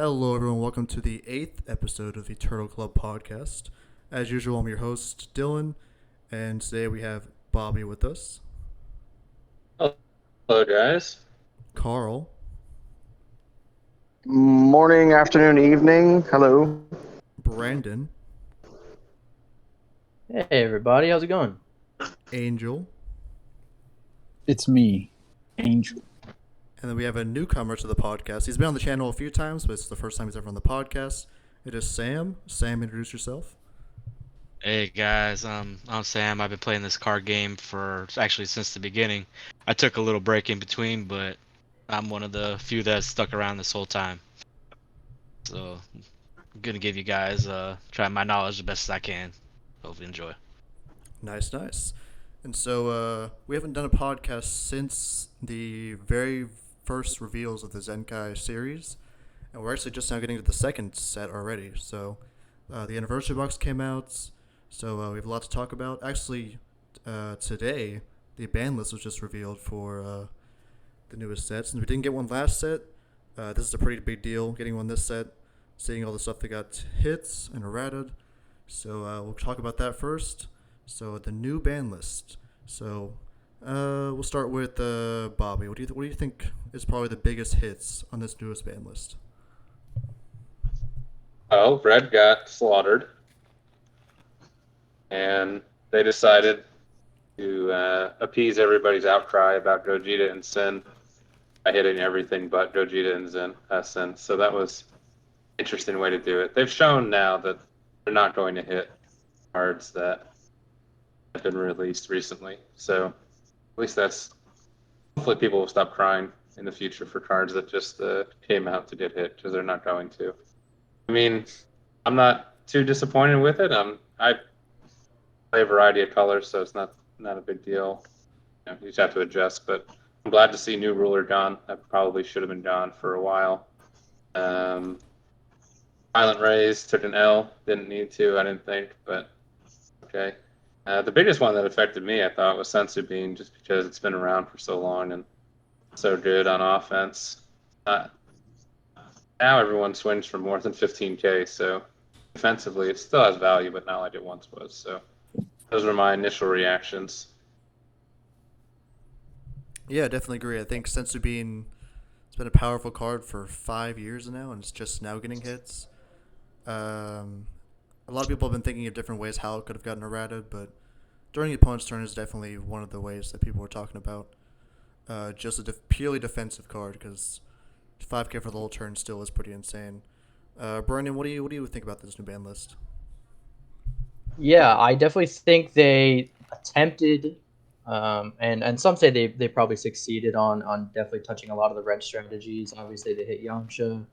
Hello, everyone. Welcome to the 8th episode of the Turtle Club podcast. As usual, I'm your host, Dylan, and today we have Bobby with us, Hello, guys. Carl, Morning, afternoon, evening. Hello. Brandon, Hey everybody, how's it going? Angel, It's me, Angel. and then we have a newcomer to the podcast. He's been on the channel a few times, but it's the first time he's ever on the podcast. It is Sam. Sam, introduce yourself. Hey guys, I'm Sam. I've been playing this card game for actually since the beginning. I took a little break in between, but I'm one of the few that stuck around this whole time. So I'm gonna give you guys try my knowledge the best as I can. Hope you enjoy. Nice, nice. And so we haven't done a podcast since the very first reveals of the Zenkai series, and we're actually just now getting to the second set already. So the anniversary box came out, so we have a lot to talk about. Actually, today the ban list was just revealed for the newest sets, and we didn't get one last set. This is a pretty big deal, getting one this set, seeing all the stuff that got hits and errated. So we'll talk about that first. So the new ban list. So we'll start with Bobby. What do you think is probably the biggest hits on this newest ban list? Oh, Red got slaughtered, and they decided to appease everybody's outcry about Gogeta and Sin by hitting everything but Gogeta and Sin. So that was an interesting way to do it. They've shown now that they're not going to hit cards that have been released recently. So at least that's hopefully people will stop crying in the future for cards that just came out to get hit, because they're not going to. I mean, I'm not too disappointed with it. I play a variety of colors, so it's not a big deal. You just have to adjust. But I'm glad to see New Ruler gone. That probably should have been gone for a while. Violent Rays took an L. Didn't need to, I didn't think, but okay. The biggest one that affected me, I thought, was Sensu Bean, just because it's been around for so long and so good on offense. Now everyone swings for more than 15k, so defensively it still has value, but not like it once was. So those were my initial reactions. Yeah, I definitely agree. I think Sensu Bean has been a powerful card for 5 years now, and it's just now getting hits. A lot of people have been thinking of different ways how it could have gotten errated, but during the opponent's turn is definitely one of the ways that people were talking about. Just a purely defensive card, because 5k for the whole turn still is pretty insane. Brandon, what do you think about this new ban list? Yeah, I definitely think they attempted, and some say they probably succeeded on definitely touching a lot of the red strategies. Obviously, they hit Yamcha.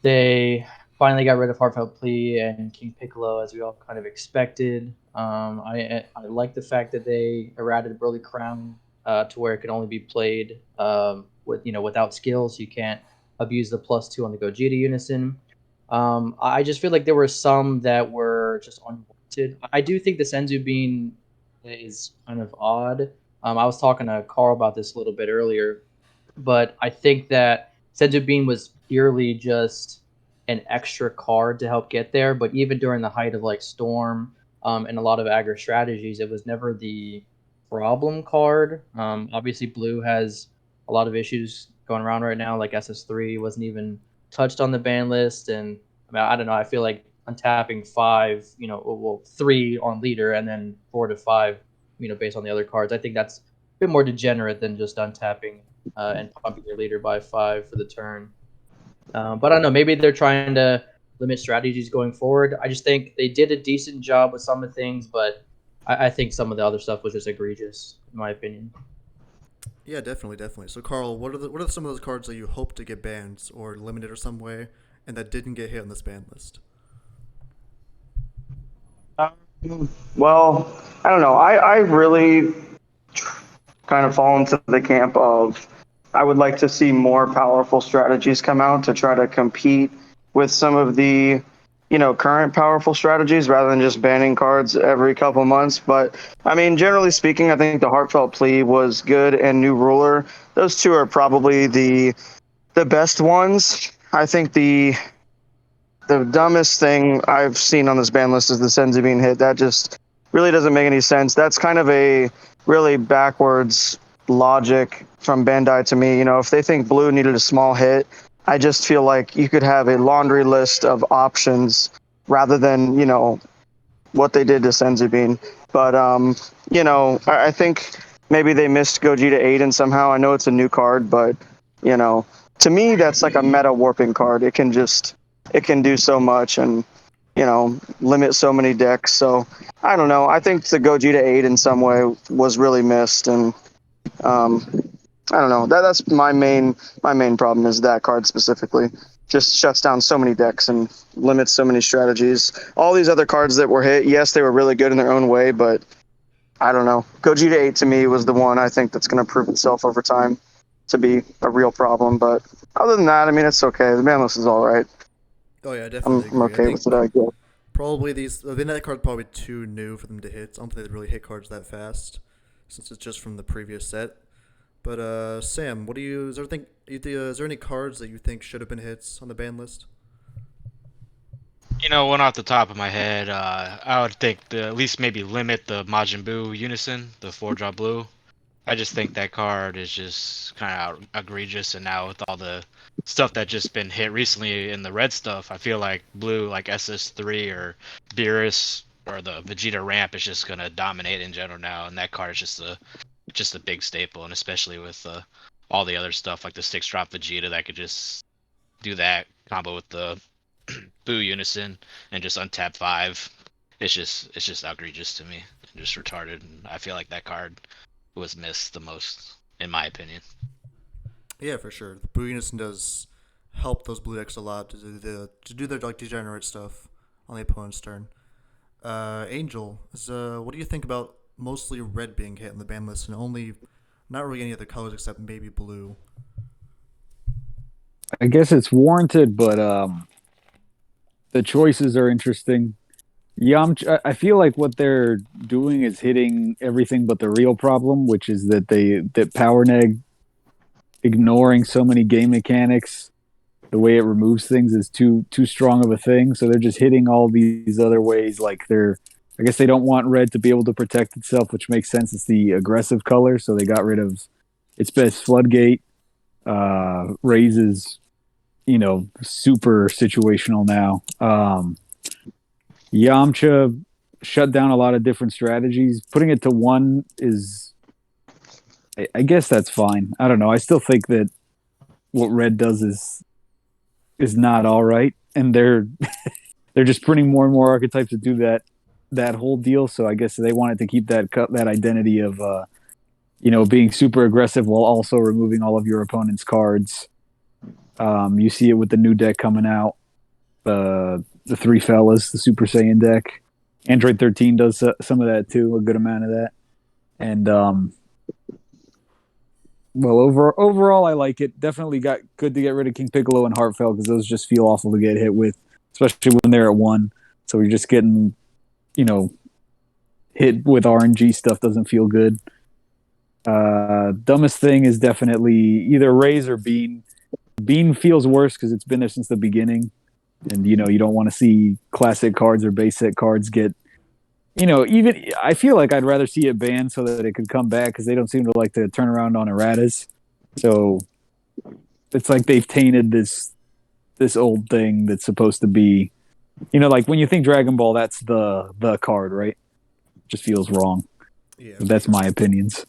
They finally got rid of Heartfelt Plea and King Piccolo, as we all kind of expected. I like the fact that they errated Burly Crown to where it could only be played without skills. You can't abuse the +2 on the Gogeta Unison. I just feel like there were some that were just unwarranted. I do think the Senzu Bean is kind of odd. I was talking to Carl about this a little bit earlier, but I think that Senzu Bean was purely just an extra card to help get there. But even during the height of like Storm and a lot of aggro strategies, it was never the problem card. Obviously, Blue has a lot of issues going around right now. Like SS3 wasn't even touched on the ban list, and I don't know. I feel like untapping 3 on leader and then 4 to 5, based on the other cards. I think that's a bit more degenerate than just untapping and pumping your leader by 5 for the turn. But I don't know. Maybe they're trying to limit strategies going forward. I just think they did a decent job with some of the things, but I think some of the other stuff was just egregious, in my opinion. Yeah, definitely. So, Carl, what are some of those cards that you hope to get banned or limited or some way, and that didn't get hit on this ban list? Well, I don't know. I really kind of fall into the camp of I would like to see more powerful strategies come out to try to compete with some of the current powerful strategies rather than just banning cards every couple months. But I mean, generally speaking, I think the Heartfelt Plea was good, and New Ruler, those two are probably the best ones. I think the dumbest thing I've seen on this ban list is the Senzu bean hit. That just really doesn't make any sense. That's kind of a really backwards logic from Bandai to me. If they think blue needed a small hit, I just feel like you could have a laundry list of options rather than, what they did to Senzu bean. But, I think maybe they missed Gogeta Aiden somehow. I know it's a new card, but, to me, that's like a meta warping card. It can do so much and, limit so many decks. So I don't know. I think the Gogeta 8 in some way was really missed. And I don't know. That's my main problem is that card specifically. Just shuts down so many decks and limits so many strategies. All these other cards that were hit, yes, they were really good in their own way, but I don't know. Gogeta 8 to me was the one I think that's going to prove itself over time to be a real problem. But other than that, I mean, it's okay. The ban list is all right. Oh yeah, I definitely I'm agree. okay with it, I guess. Probably that card's probably too new for them to hit. I don't think they really hit cards that fast, since it's just from the previous set. But Sam, is there any cards that you think should have been hits on the ban list? One off the top of my head, I would think at least maybe limit the Majin Buu Unison, the 4-drop blue. I just think that card is just kind of egregious, and now with all the stuff that just been hit recently in the red stuff, I feel like blue, like SS3 or Beerus or the Vegeta ramp, is just gonna dominate in general now, and that card is just a big staple, and especially with all the other stuff like the 6-drop Vegeta that could just do that combo with the Buu Unison and just untap 5. It's just outrageous to me and just retarded, and I feel like that card was missed the most, in my opinion. Yeah, for sure. The Blue Unison does help those blue decks a lot to do their like degenerate stuff on the opponent's turn. Angel, what do you think about mostly red being hit in the ban list and only not really any other colors except maybe blue? I guess it's warranted, but the choices are interesting. I feel like what they're doing is hitting everything but the real problem, which is that Power Neg ignoring so many game mechanics, the way it removes things is too strong of a thing. So they're just hitting all these other ways. Like I guess they don't want red to be able to protect itself, which makes sense. It's the aggressive color, so they got rid of its best floodgate. Raises, super situational now. Yamcha shut down a lot of different strategies. Putting it to one is, I guess that's fine. I don't know. I still think that what red does is not all right, and they're just printing more and more archetypes to do that whole deal. So I guess they wanted to keep that identity of being super aggressive while also removing all of your opponent's cards. You see it with the new deck coming out. The three fellas, the Super Saiyan deck. Android 13 does some of that too, a good amount of that. And overall, I like it. Definitely got good to get rid of King Piccolo and Heartfelt because those just feel awful to get hit with, especially when they're at 1. So you're just getting, hit with RNG stuff doesn't feel good. Dumbest thing is definitely either Raise or Bean. Bean feels worse because it's been there since the beginning. And, you don't want to see classic cards or base set cards get, even I feel like I'd rather see it banned so that it could come back because they don't seem to like to turn around on erratas. So it's like they've tainted this old thing that's supposed to be, like when you think Dragon Ball, that's the card, right? Just feels wrong. Yeah. But that's my opinions.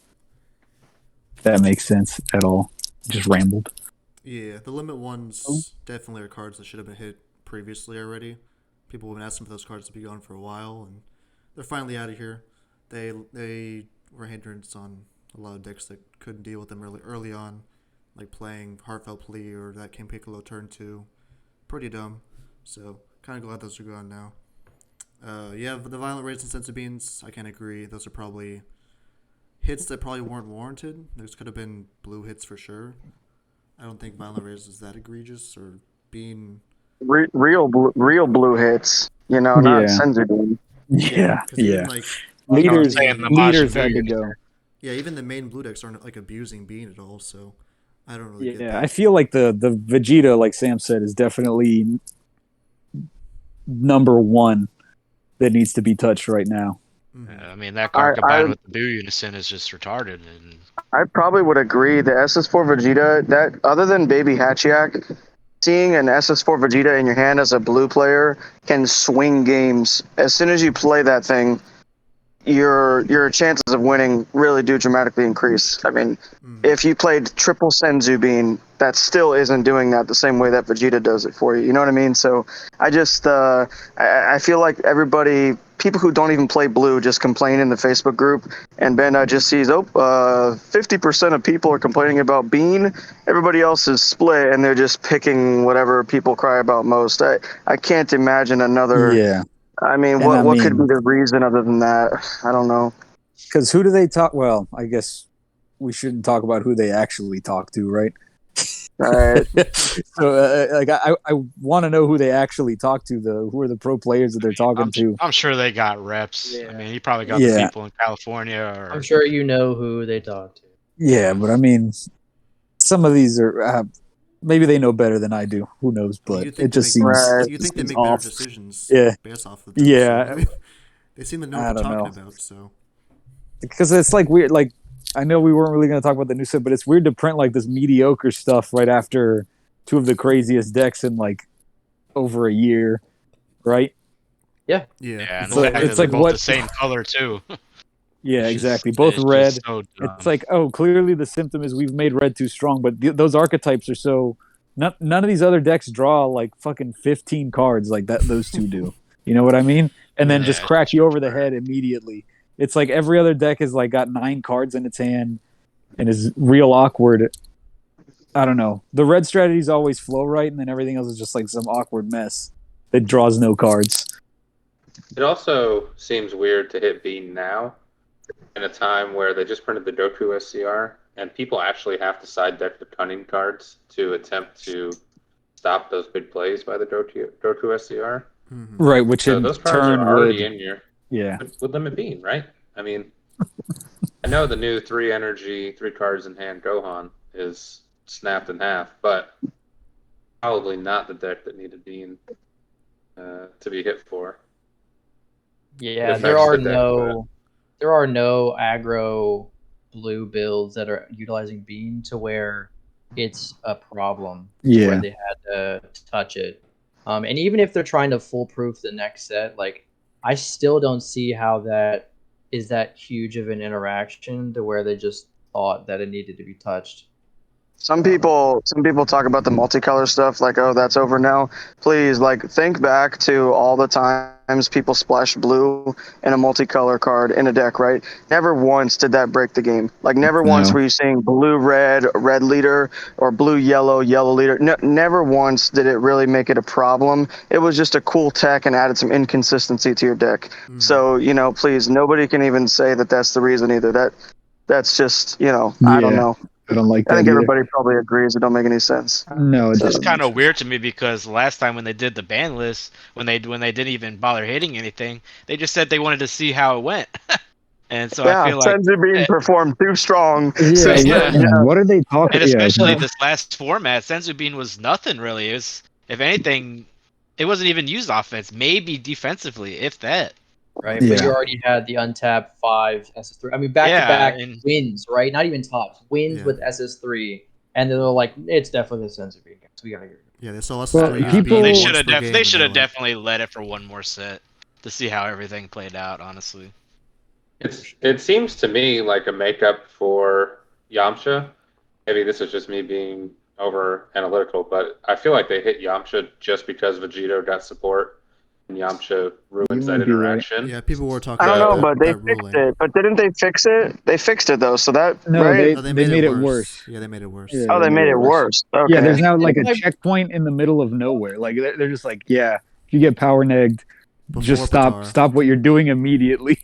If that makes sense at all. Just rambled. Yeah, the limit ones definitely are cards that should have been hit previously already. People have been asking for those cards to be gone for a while, and they're finally out of here. They were a hindrance on a lot of decks that couldn't deal with them really early on, like playing Heartfelt Plea or that King Piccolo turn 2. Pretty dumb. So kind of glad those are gone now. Yeah, the Violent Raids and Senzu Beans, I can't agree. Those are probably hits that probably weren't warranted. Those could have been blue hits for sure. I don't think Violent Raids is that egregious or being real blue hits, not Senzu Bean. Yeah. Even, like, leaders saying the leaders Majin had to Buu. go. yeah, even the main blue decks aren't like abusing Bean at all. So I don't really get Yeah, that. I feel like the Vegeta, like Sam said, is definitely number one that needs to be touched right now. Mhm. I mean, that I, card I combined with the Boo Unison is just retarded. And I probably would agree. The SS4 Vegeta, that other than Baby Hachiak, seeing an SS4 Vegeta in your hand as a blue player can swing games. As soon as you play that thing, your chances of winning really do dramatically increase. I mean, if you played triple Senzu Bean, that still isn't doing that the same way that Vegeta does it for you. You know what I mean? So I just I feel like people who don't even play blue just complain in the Facebook group, and Bandai just sees 50% of people are complaining about Bean. Everybody else is split, and they're just picking whatever people cry about most. I can't imagine another. Yeah, I mean, and I what could be mean, the reason other than that? I don't know. because who do they talk? Well, I guess we shouldn't talk about who they actually talk to, right? All right. So, like, I want to know who they actually talk to. Who are the pro players that they're talking to? I'm sure they got reps. I Yeah. mean, he probably got the Yeah, people in California or I'm sure you know who they talk to. yeah, but I mean, some of these are maybe they know better than I do. Who knows? I mean, But it just seems Right. you think they seems make better off. decisions Yeah, based off of that. So, yeah. I mean, they seem to know what I they're don't talking know. about. So Because it's like weird. Like I know we weren't really going to talk about the new set, but it's weird to print like this mediocre stuff right after two of the craziest decks in like over a year, right? yeah, yeah, and So the fact it's that they're like both what? the same color too. Yeah, It's just- exactly. Both it's red. just so dumb. It's like, oh, clearly the symptom is we've made red too strong, but those archetypes are so. None of these other decks draw like fucking 15 cards like that. Those two do. You know what I mean? And then Yeah, just crack you over the head immediately. It's like every other deck is like got 9 cards in its hand and is real awkward. I don't know. The red strategies always flow right, and then everything else is just like some awkward mess that draws no cards. It also seems weird to hit Bean now in a time where they just printed the Doku SCR and people actually have to side deck the cunning cards to attempt to stop those big plays by the Doku SCR. Right, which So in those cards turn are already would in your yeah. with Limit Bean, right? I mean, I know the new 3 energy, 3 cards in hand Gohan is snapped in half, but probably not the deck that needed Bean to be hit for. Yeah, It affects the deck, there are no aggro blue builds that are utilizing Bean to where it's a problem to where Yeah. they had to touch it. And even if they're trying to foolproof the next set, like I still don't see how that is that huge of an interaction to where they just thought that it needed to be touched. Some people talk about the multicolor stuff like, oh, that's over now. Please, like, think back to all the times people splashed blue in a multicolor card in a deck, right? Never once did that break the game. Like, never once No. were you seeing blue red leader or blue yellow leader. No, never once did it really make it a problem. It was just a cool tech and added some inconsistency to your deck. So, please, nobody can even say that that's the reason either. That's just, I don't Yeah. know. I don't like I that think either. everybody probably agrees it don't make any sense. No, it So- It's doesn't. kind of weird to me because last time when they did the ban list, when they didn't even bother hitting anything, they just said they wanted to see how it went. And so I feel like, Senzu being performed too strong. Yeah, Yeah. what are they talking? and especially Yeah, this last format, Senzu Bean was nothing really. It was, if anything, it wasn't even used offense, maybe defensively, if that. Right, Yeah. but you already had the untapped 5 SS3. I mean, back to back and wins, right? Not even tops, wins Yeah. with SS3, and they're like, it's definitely the sense of being. So we gotta get rid of it. yeah, they saw us. Well, people- they once should have They they should have definitely let it for one more set to see how everything played out. Honestly, It seems to me like a makeup for Yamcha. Maybe this is just me being over analytical, but I feel like they hit Yamcha just because Vegito got support and Yamcha ruins might that be right. interaction. Yeah, people were talking. I don't know, about but they that fixed ruling. it. But didn't they fix it? They fixed it though, so that No, right? Oh, they made it worse. Yeah, they made it worse. Yeah. Oh, they made it worse. Okay. Yeah, there's now like a Like- checkpoint in the middle of nowhere. Like they're just like, yeah, if you get power negged, Before just Patara. stop what you're doing immediately,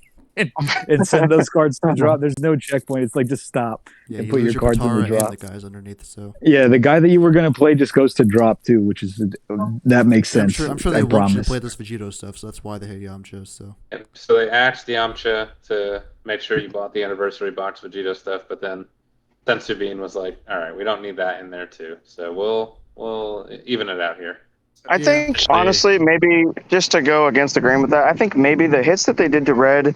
and send those cards to drop. There's no checkpoint. It's like just stop Yeah, and you put lose your cards in the Patara drop. and the guys underneath. So Yeah, the guy that you were gonna play just goes to drop too, which is that makes I'm sense. sure. I'm sure I they want you to promise. play this Vegito stuff. So that's why they hate Yamcha. So And so they axed Yamcha to make sure you bought the anniversary box Vegito stuff, but then Sensu Bean was like, all right, we don't need that in there too, so we'll even it out here. I Yeah. think Especially- honestly, maybe just to go against the grain with that, I think maybe the hits that they did to Red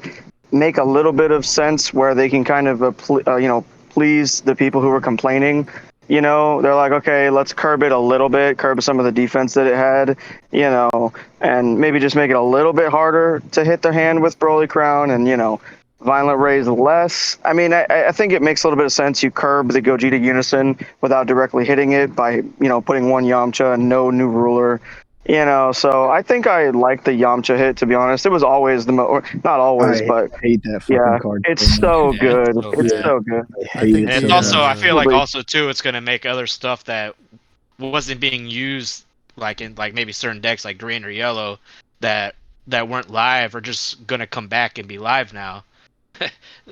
make a little bit of sense where they can kind of please the people who were complaining. You know, they're like, okay, let's curb it a little bit, curb some of the defense that it had, you know, and maybe just make it a little bit harder to hit their hand with Broly Crown and, you know, Violent Rays less. I mean, I think it makes a little bit of sense. You curb the Gogeta Unison without directly hitting it by, you know, putting one Yamcha and no new ruler. You know, so I think I like the Yamcha hit, to be honest. It was always not always, I but hate that fucking yeah, card. it's much. so Yeah, good. it's so It's bad. so good. I I hate think it And the, so also, much. I feel like Probably- also too, it's gonna make other stuff that wasn't being used, like in like maybe certain decks like green or yellow, that weren't live, are just gonna come back and be live now.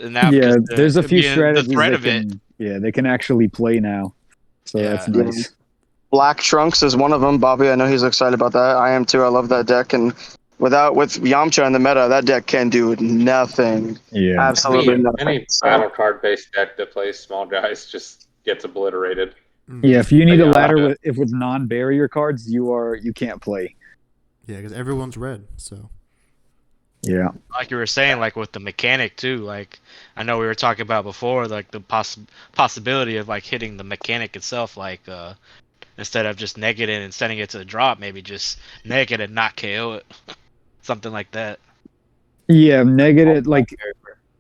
And now, Yeah, because there's a few the strategies threat that of it. can, they can actually play now. So that's Yeah. nice. Black Trunks is one of them. Bobby, I know he's excited about that. I am too. I love that deck. And with Yamcha in the meta, that deck can do nothing. Yeah. Absolutely Any nothing. So, battle card based deck that plays small guys just gets obliterated. Yeah, if you need a Yeah. ladder with non-barrier cards, you can't play. yeah, because everyone's red. So Yeah. Like you were saying, like with the mechanic too. Like I know we were talking about before, like the possibility of like hitting the mechanic itself, like instead of just neg it and sending it to the drop, maybe just neg it and not KO it, something like that. Yeah, negative like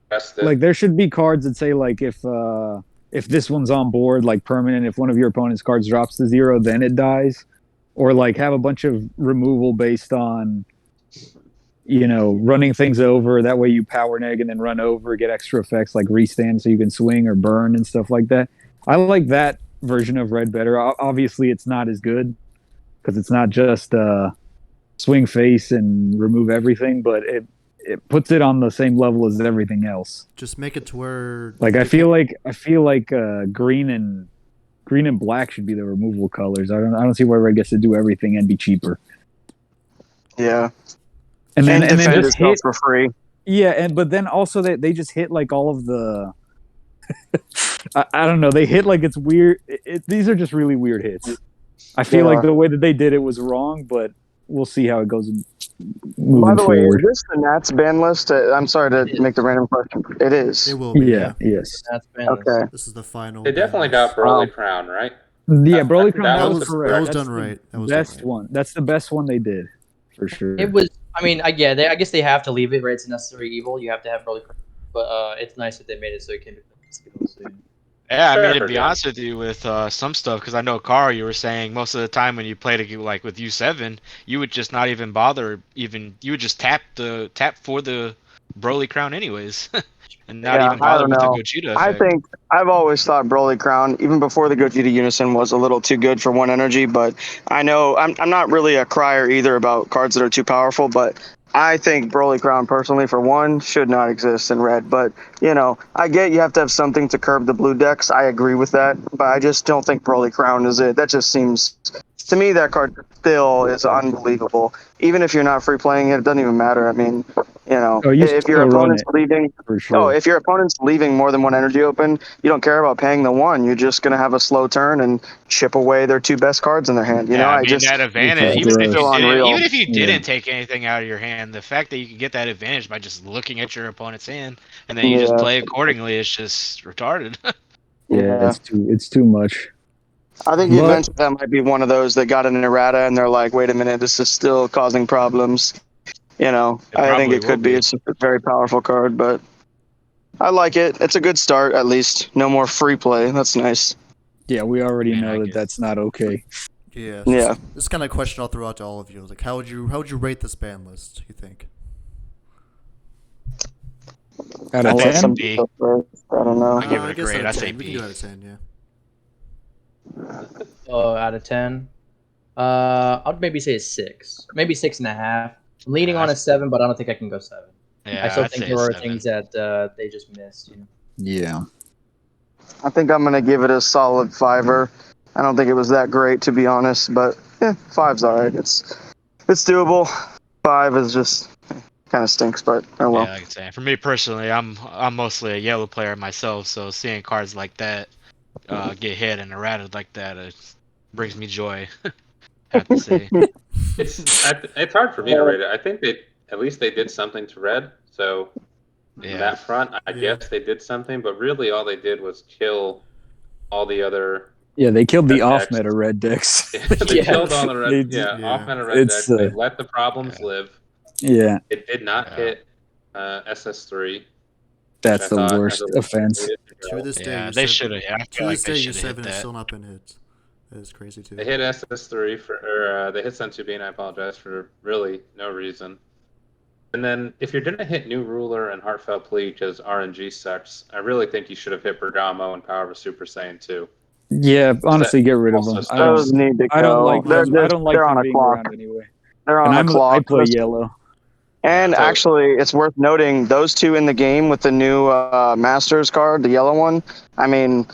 Best it. like there should be cards that say like if this one's on board like permanent, if one of your opponent's cards drops to 0, then it dies, or like have a bunch of removal based on running things over. That way you power neg and then run over, get extra effects like restand so you can swing or burn and stuff like that. I like that version of red better. Obviously it's not as good because it's not just swing face and remove everything, but it puts it on the same level as everything else. just make it to where Like I feel like green and black should be the removal colors. I don't see why red gets to do everything and be cheaper. yeah. And then defend just itself hit. for free. Yeah, but then also they just hit like all of the. I don't know. They hit like it's weird. These are just really weird hits. I feel Yeah. like the way that they did it was wrong, but we'll see how it goes By moving the way, is forward. this the Nats ban list? I'm sorry It to is. make the random question. It is. it will be. Yeah. Yes. That's been Okay. This is the final. They definitely ban got list. Broly Crown, right? Yeah. Broly That Crown. That was was the- correct. that was That's done the right. That was done best right. one. That's the best one they did, for sure. It was. I mean, I guess they have to leave it, right? It's a necessary evil. You have to have Broly, but it's nice that they made it so it can be skills. Yeah, I Fair mean, to for be them. honest with you, with some stuff, because I know Carl, you were saying most of the time when you played like with U7, you would just not even bother. You would just tap for the Broly Crown anyways, and not Yeah, even I bother don't with know. the Gogeta I effect. think I've always thought Broly Crown, even before the Gogeta Unison, was a little too good for one energy. But I know I'm not really a crier either about cards that are too powerful. But I think Broly Crown, personally, for one, should not exist in red. But I get you have to have something to curb the blue decks. I agree with that, but I just don't think Broly Crown is it. That just seems. To me, that card still is unbelievable. Even if you're not free playing it, it doesn't even matter. I mean, Oh, you if your still run opponent's it. leaving, For sure. oh, if your opponent's leaving more than one energy open, you don't care about paying the one. You're just gonna have a slow turn and chip away their two best cards in their hand. Yeah, I mean just that advantage. It's Even if still you didn't, unreal. even if you Yeah. didn't take anything out of your hand, the fact that you can get that advantage by just looking at your opponent's hand and then you just Yeah. play accordingly is just retarded. Yeah, it's too much. I think But- eventually that might be one of those that got an errata and they're like, wait a minute, this is still causing problems. I think probably it could will be. be. It's a very powerful card, but I like it. It's a good start, at least. No more free play. That's nice. Yeah, we already Man, I know that guess. that's not okay. Yeah. Yeah. This kind of question I'll throw out to all of you. Like, how would you rate this ban list? You think? Out I'll of let 10? some B. people first. I don't know. I give it a guess grade. out of I say 10. We can B. do out of 10. Yeah. Out of 10, I'd maybe say a 6, maybe 6.5. I'm leaning Yeah, on a 7, but I don't think I can go 7. Yeah, I still I'd think say there are 7. things that they just missed. Yeah. I think I'm gonna give it a solid 5-er. I don't think it was that great, to be honest, but 5's all right. It's doable. 5 is just kind of stinks, but oh well. Yeah, like I say, for me personally, I'm mostly a yellow player myself, so seeing cards like that get hit and errated like that. It brings me joy. I have to say. It's hard for me to rate it. I think at least they did something to red. So on Yeah. that front, I guess they did something, but really all they did was kill all the other. Yeah, they killed the Red off decks. meta red decks. They Yeah. killed all the red. They Yeah, did- off meta red It's, decks. They let the problems Yeah. live. Yeah, It did not Yeah. hit SS3. that's I the thought worst as a- offense. To this day, Yeah, you they said- should have. I To feel like this they day, should have U7 hit has that. still not been hit. That is crazy too. They hit SS3 or they hit Sensubin. I apologize for really no reason. And then if you're gonna hit New Ruler and Heartfelt Plea because RNG sucks, I really think you should have hit Bergamo and Power of a Super Saiyan too. Yeah, honestly, get rid of Also them. sucks. Those need to go. I don't like They're them. I don't like they're on them a being clock. around anyway. They're And on a clock. I play yellow. And So- actually, it's worth noting those two in the game with the new Masters card, the yellow one. I mean,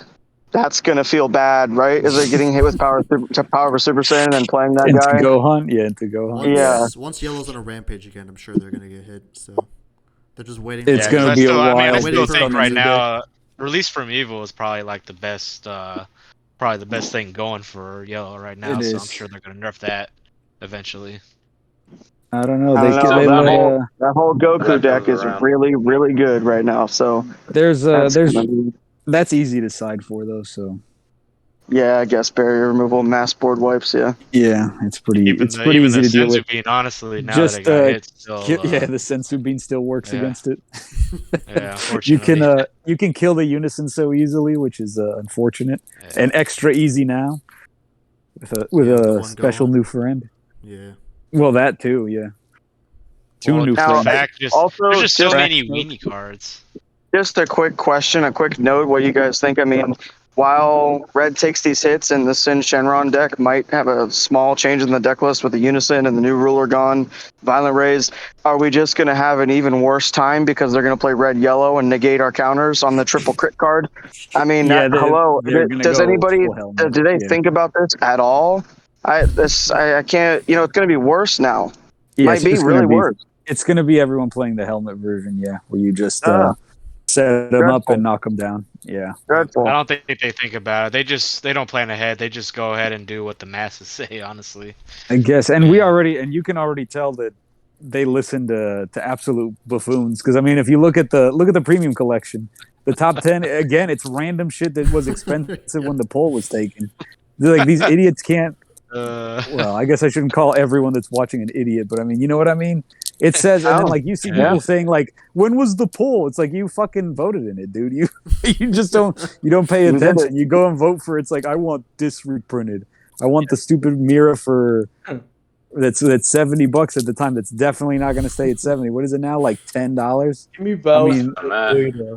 that's gonna feel bad, right? Is it getting hit with Power of Super Saiyan and playing that Into guy? Gohan, yeah, into Gohan. Once, Yeah. Once Yellow's on a rampage again, I'm sure they're gonna get hit. So they're just waiting. It's for gonna 'cause be a I mean, I while still for think them right to now, Release from Evil is probably like the best, probably the best thing going for Yellow right now. It So I'm is. sure they're gonna nerf that eventually. I don't know. I They, don't ca- know. they That let, whole, that whole Goku That deck comes is around. really, really good right now. So there's that's gonna be- that's easy to side for though. So yeah, I guess barrier removal, mass board wipes. Yeah. yeah, it's pretty Even easy the to deal Senzu with. being honestly now Just, that it got hit, still Yeah, the Sensu Bean still works yeah. against it. yeah, unfortunately. You can kill the Unison so easily, which is unfortunate, Yeah. and extra easy now with Yeah, a the one special Gohan. new friend. Yeah. Well, that too, yeah. Two Well, new in Now, friends. fact, also, there's just so just- many weenie cards. Just a quick question, a quick note. What you guys think? I mean, while Red takes these hits and the Sin Shenron deck might have a small change in the deck list with the Unison and the new ruler gone, Violent Rays, are we just going to have an even worse time because they're going to play red yellow and negate our counters on the triple crit card? I mean, Yeah, hello. they're gonna Does go anybody full helmet, do they yeah. think about this at all? I can't. You know, it's going to be worse now. Yeah, Might be it's really gonna be worse. It's going to be everyone playing the helmet version, yeah, where you just set them up dreadful. and knock them down. Yeah. Dreadful. I don't think they think about it. They don't plan ahead. They just go ahead and do what the masses say. Honestly. I guess, and you can already tell that they listen to absolute buffoons. Because I mean, if you look at the premium collection, the top 10 again, it's random shit that was expensive when the poll was taken. They're like these idiots can't. Well, I guess I shouldn't call everyone that's watching an idiot, but I mean, you know what I mean. It says, and then like you see people saying like, "When was the poll?" It's like you fucking voted in it, dude. You just don't pay You did attention. You go and vote for. It's like I want this reprinted. I want the stupid Mira for that's $70 at the time. That's definitely not going to stay at 70. What is it now? Like $10? Give me I both. mean,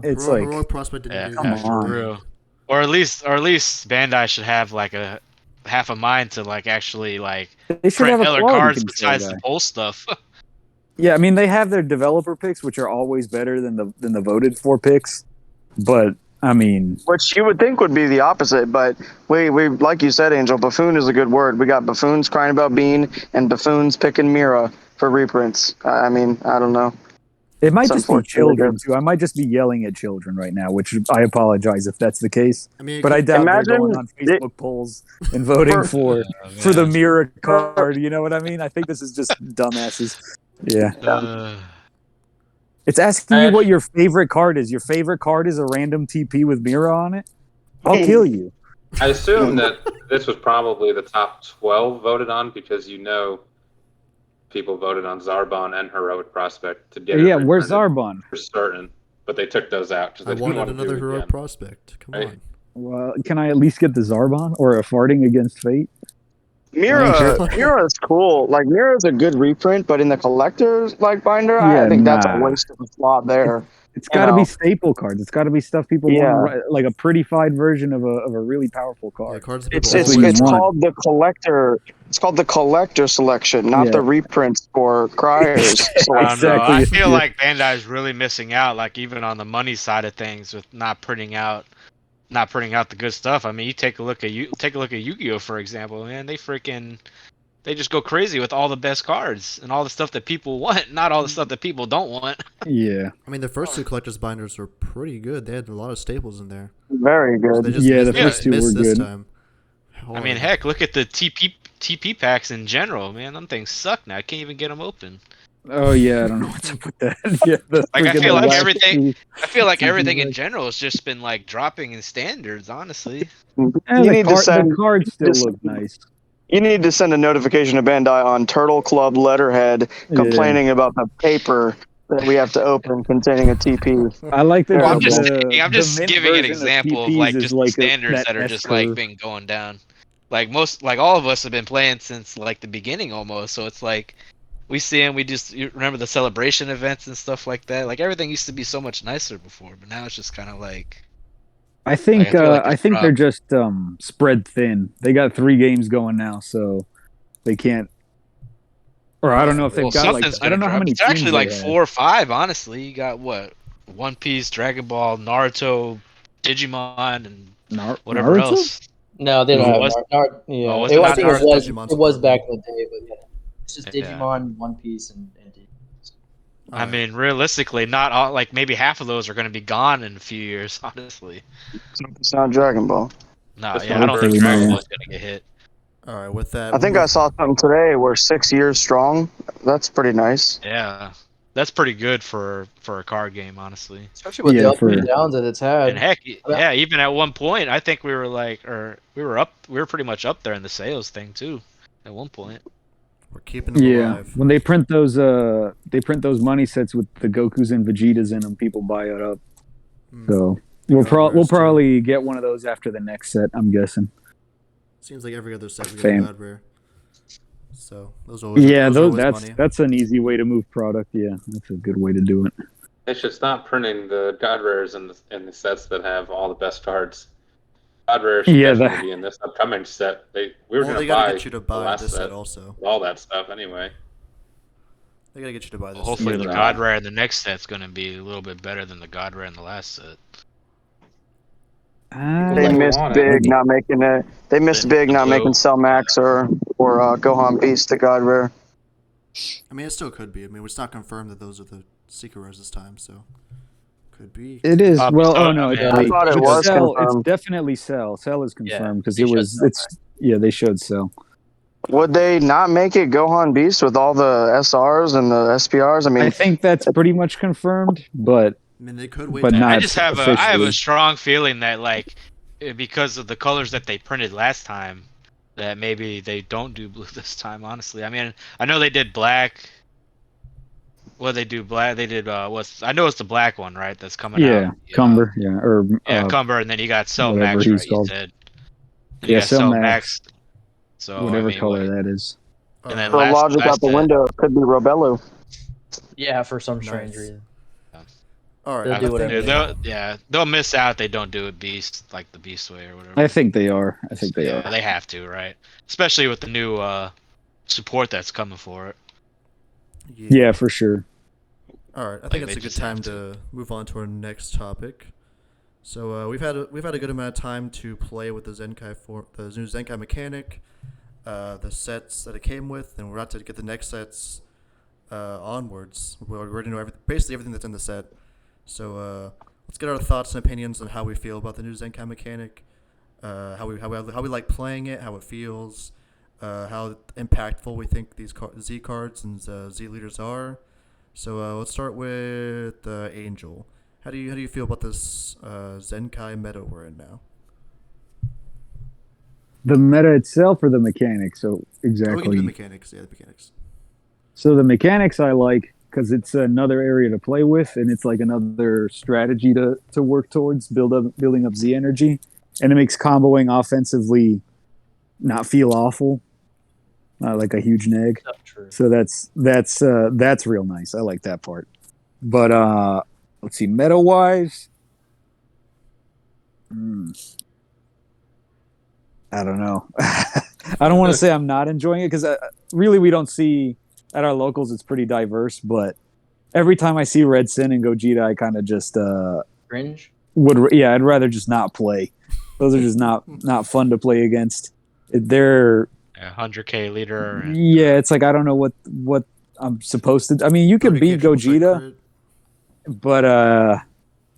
it's like Heroic Prospect didn't Yeah, do come that. on. for real. Or at least Bandai should have like a half a mind to like actually like they should have print a other quality cards control besides guy. the poll stuff. Yeah, I mean they have their developer picks, which are always better than the voted for picks. But I mean, Which you would think would be the opposite, but we like you said, Angel, buffoon is a good word. We got buffoons crying about Bean and buffoons picking Mira for reprints. I mean, I don't know. it might It's just be unfortunate, children yeah. too. I might just be yelling at children right now, which I apologize if that's the case. I mean, But I doubt they're Imagine going on Facebook polls and voting for the Mira card. You know what I mean? I think this is just dumbasses. Yeah. It's asking you what your favorite card is. Your favorite card is a random TP with Mira on it? I'll kill you. I assume that this was probably the top 12 voted on because people voted on Zarbon and Heroic Prospect to get it Yeah, where's reprinted Zarbon? for certain, but they took those out because I they didn't wanted want to do another it Heroic again. Prospect. Come Right. on. Well, can I at least get the Zarbon or a farting against fate? Mira is cool. Like Mira's a good reprint, but in the collector's like binder, I Yeah, think that's a nah. waste of a slot there. It's got to know. be staple cards. It's got to be stuff people Yeah. want, like a prettified version of a really powerful Yeah, card. cards that It's people That's it's, what you it's want. called the collector. It's called the collector selection, not Yeah. the reprints for criers. I don't know. Exactly. I feel Yeah. like Bandai is really missing out, like even on the money side of things, with not printing out the good stuff. I mean, you take a look at Yu-Gi-Oh for example, man. They they just go crazy with all the best cards and all the stuff that people want, not all the stuff that people don't want. Yeah. I mean, the first two collector's binders were pretty good. They had a lot of staples in there. Very So they good. just Yeah, the missed, first two missed were this good. time. I mean, heck, look at the TP packs in general, man. Them things suck now. I can't even get them open. Oh yeah, I don't know what's up with that. Yeah, the Like I freaking feel like last everything. two- I feel like TP everything in packs. general has just been like dropping in standards. Honestly, Eh, You the, need to send the cards still just- look nice. You need to send a notification to Bandai on Turtle Club letterhead complaining about the paper that we have to open containing a TP. I like that. Well, I'm just the, saying, I'm the just mint giving an version of example of TPs like is just like standards that are S just curve. like been going down. Like all of us have been playing since like the beginning almost. So it's like we see them. You remember the celebration events and stuff like that. Like everything used to be so much nicer before, but now it's just kind of like. I think I feel like I it's think they're dropped. just spread thin. They got 3 games going now, so they can't. Or I don't know if they've Well, got like something's I don't gonna know how drop. many. It's actually teams like they have. 4 or 5. Honestly, you got what? One Piece, Dragon Ball, Naruto, Digimon, and whatever Naruto? else. No, they Oh, don't have was- yeah, was it, it I not think it Naruto? was. Digimon's It was a back problem. in the day, but yeah, it's just Yeah. Digimon, One Piece, and Digimon. I mean, realistically, not all. Like maybe half of those are going to be gone in a few years. Honestly, It's not Dragon Ball. no, That's yeah, I don't hopefully think Dragon not. Ball's going to get hit. All right, with that, I think we'll I saw something today where 6 years strong. That's pretty nice. Yeah, that's pretty good for a card game, honestly. Especially with Yeah, the ups and for- downs that it's had. And heck, I mean- yeah, even at one point, I think we were like, we were pretty much up there in the sales thing too. At one point, we're keeping them Yeah, alive. when they print those money sets with the Gokus and Vegetas in them, people buy it up. Hmm. So we'll Godwares, too. probably get one of those after the next set. I'm guessing. Seems like every other set we Fame. get a God rare. So those are always, Yeah, those are always that's money. that's an easy way to move product. Yeah, that's a good way to do it. They should stop printing the God rares in the sets that have all the best cards. God rares should Yeah, definitely that- be in this upcoming set. We were Well, going they to gotta buy get you to the buy last this set set also. with all that stuff anyway. They gotta get you to buy this. hopefully set. the Yeah. God Rare in the next set's going to be a little bit better than the God Rare in the last set. They Like, missed want big it. not making it. They missed Then big not Blue. making Cell Max or Gohan Beast to God Rare. I mean, it still could be. I mean, it's not confirmed that those are the secret rares this time, so could be. It is. Well, so- oh no, yeah. I thought it it's was Cell. It's confirmed. definitely Cell. Cell is confirmed because they it showed was. Cell, It's they showed Cell. Would they not make it Gohan Beast with all the SRs and the SPRs? I mean, I think that's pretty much confirmed, but I mean, they could wait. But to- not- I just have I have officially. a strong feeling that like because of the colors that they printed last time, that maybe they don't do blue this time. Honestly, I mean, I know they did black. Well, they do black. They did I know it's the black one, right? That's coming yeah, out. Cumber, yeah, or Cumber, and then you got Cell whatever Max, he's right? You called. said. And Yeah, you got Cell Max. So whatever I mean, color what- that is. and then the last- logic out last the set- window could be Robelu. Yeah, for some strange Nice. reason. All right. They'll I do think- whatever they they'll miss out. They don't do it Beast like the Beast way or whatever. I think they are. Yeah, they have to, right? Especially with the new support that's coming for it. Yeah, for sure. All right, I Like, think they it's a good just time have to move on to our next topic. So we've had a good amount of time to play with the new Zenkai mechanic, the sets that it came with, and we're about to get the next sets onwards. We already know basically everything that's in the set. So let's get our thoughts and opinions on how we feel about the new Zenkai mechanic, how we like playing it, how it feels, how impactful we think these Z cards and Z leaders are. So let's start with Angel. How do you feel about this Zenkai meta we're in now? The meta itself or the mechanics? So Oh, we can do exactly. the mechanics. Yeah, the mechanics. So the mechanics I like because it's another area to play with, and it's like another strategy to work towards building up Z energy, and it makes comboing offensively not feel awful, not like a huge neg. That's true. So that's real nice. I like that part. But let's see, meta wise, I don't know. I don't want to say I'm not enjoying it because really we don't see at our locals. It's pretty diverse, but every time I see Red Sin and Gogeta, I kind of just Cringe. I'd rather just not play. Those are just not fun to play against. They're 100k leader. And, Yeah, it's like I don't know what I'm supposed to. I mean, you can 30K beat triple strike Gogeta, crit. but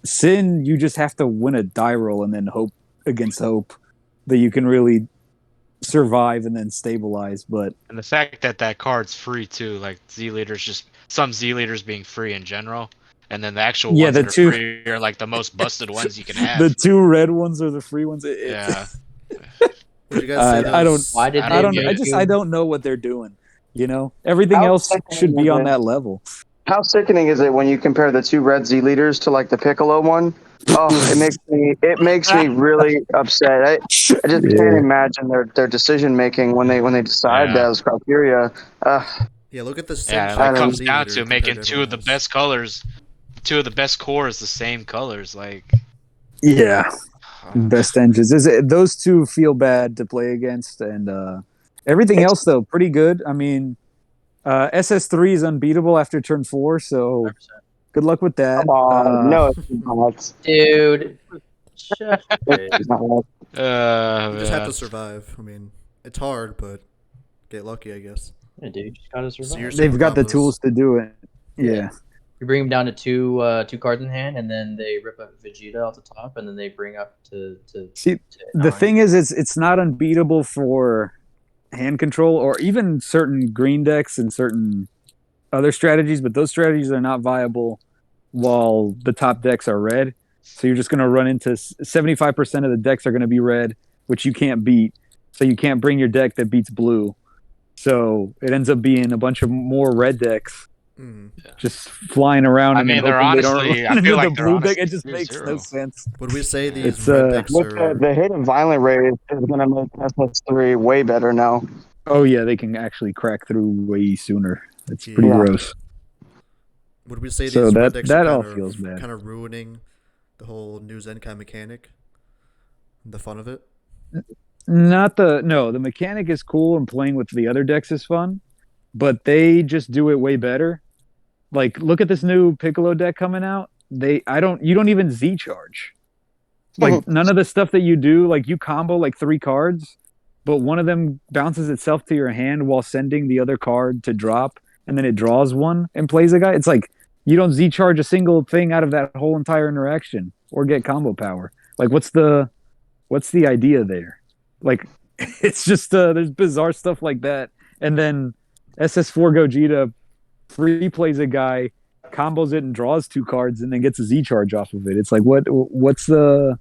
Sin, you just have to win a die roll and then hope against hope that you can really survive and then stabilize. But and the fact that that card's free too, like Z leaders, just some Z leaders being free in general, and then the actual yeah, ones the that are two free are like the most busted ones you can the have. two red ones are the free ones. Yeah, Would you guys say I don't. those? Why did I they don't I get make it. I you? don't know what they're doing. You know, everything How else should be sickening on is that it? level. How sickening is it when you compare the two Red Z leaders to like the Piccolo one? Oh, it makes me really upset. I just can't Yeah. imagine their decision making when they decide Yeah. those criteria. Uh, Yeah, look at the Sin Yeah, I like Shadow don't. comes Z down leader to compared making to two everyone of the else. best colors, two of the best cores the same colors. Like, Yeah. Best engines. Those two feel bad to play against, and everything else though pretty good. I mean, SS3 is unbeatable after turn 4, so 100%. good luck with that. Come on, no, it's not. Dude, shut your face. It's not. You just have to man. survive. I mean, it's hard, but get lucky, I guess. Yeah, dude, you just gotta So you're survive. simple They've got the combos. tools to do it. Yeah. You bring them down to two cards in hand, and then they rip up Vegeta off the top, and then they bring up to See, the 9. thing is, it's not unbeatable for hand control or even certain green decks and certain other strategies, but those strategies are not viable while the top decks are red. So you're just going to run into 75% of the decks are going to be red, which you can't beat. So you can't bring your deck that beats blue. So it ends up being a bunch of more red decks Mm. just flying around I and then mean, they're hoping they don't honestly. I run feel into the like they're blue deck. honestly It just makes no 3-0. sense. Would we say these It's red decks With are? the hidden violent rays is going to make SS3 way better now. Oh yeah, they can actually crack through way sooner. It's pretty Yeah. gross. Would we say So these red that decks that are all feels bad. kind of ruining the whole new Zenkai mechanic, the fun of it? Not the no, the mechanic is cool and playing with the other decks is fun, but they just do it way better. Like look at this new Piccolo deck coming out. You don't even Z charge. Like none of the stuff that you do, like you combo like 3 cards, but one of them bounces itself to your hand while sending the other card to drop, and then it draws one and plays a guy. It's like you don't Z charge a single thing out of that whole entire interaction or get combo power. Like what's the idea there? Like it's just there's bizarre stuff like that. And then SS4 Gogeta free plays a guy, combos it and draws 2 cards and then gets a Z charge off of it. It's like what's the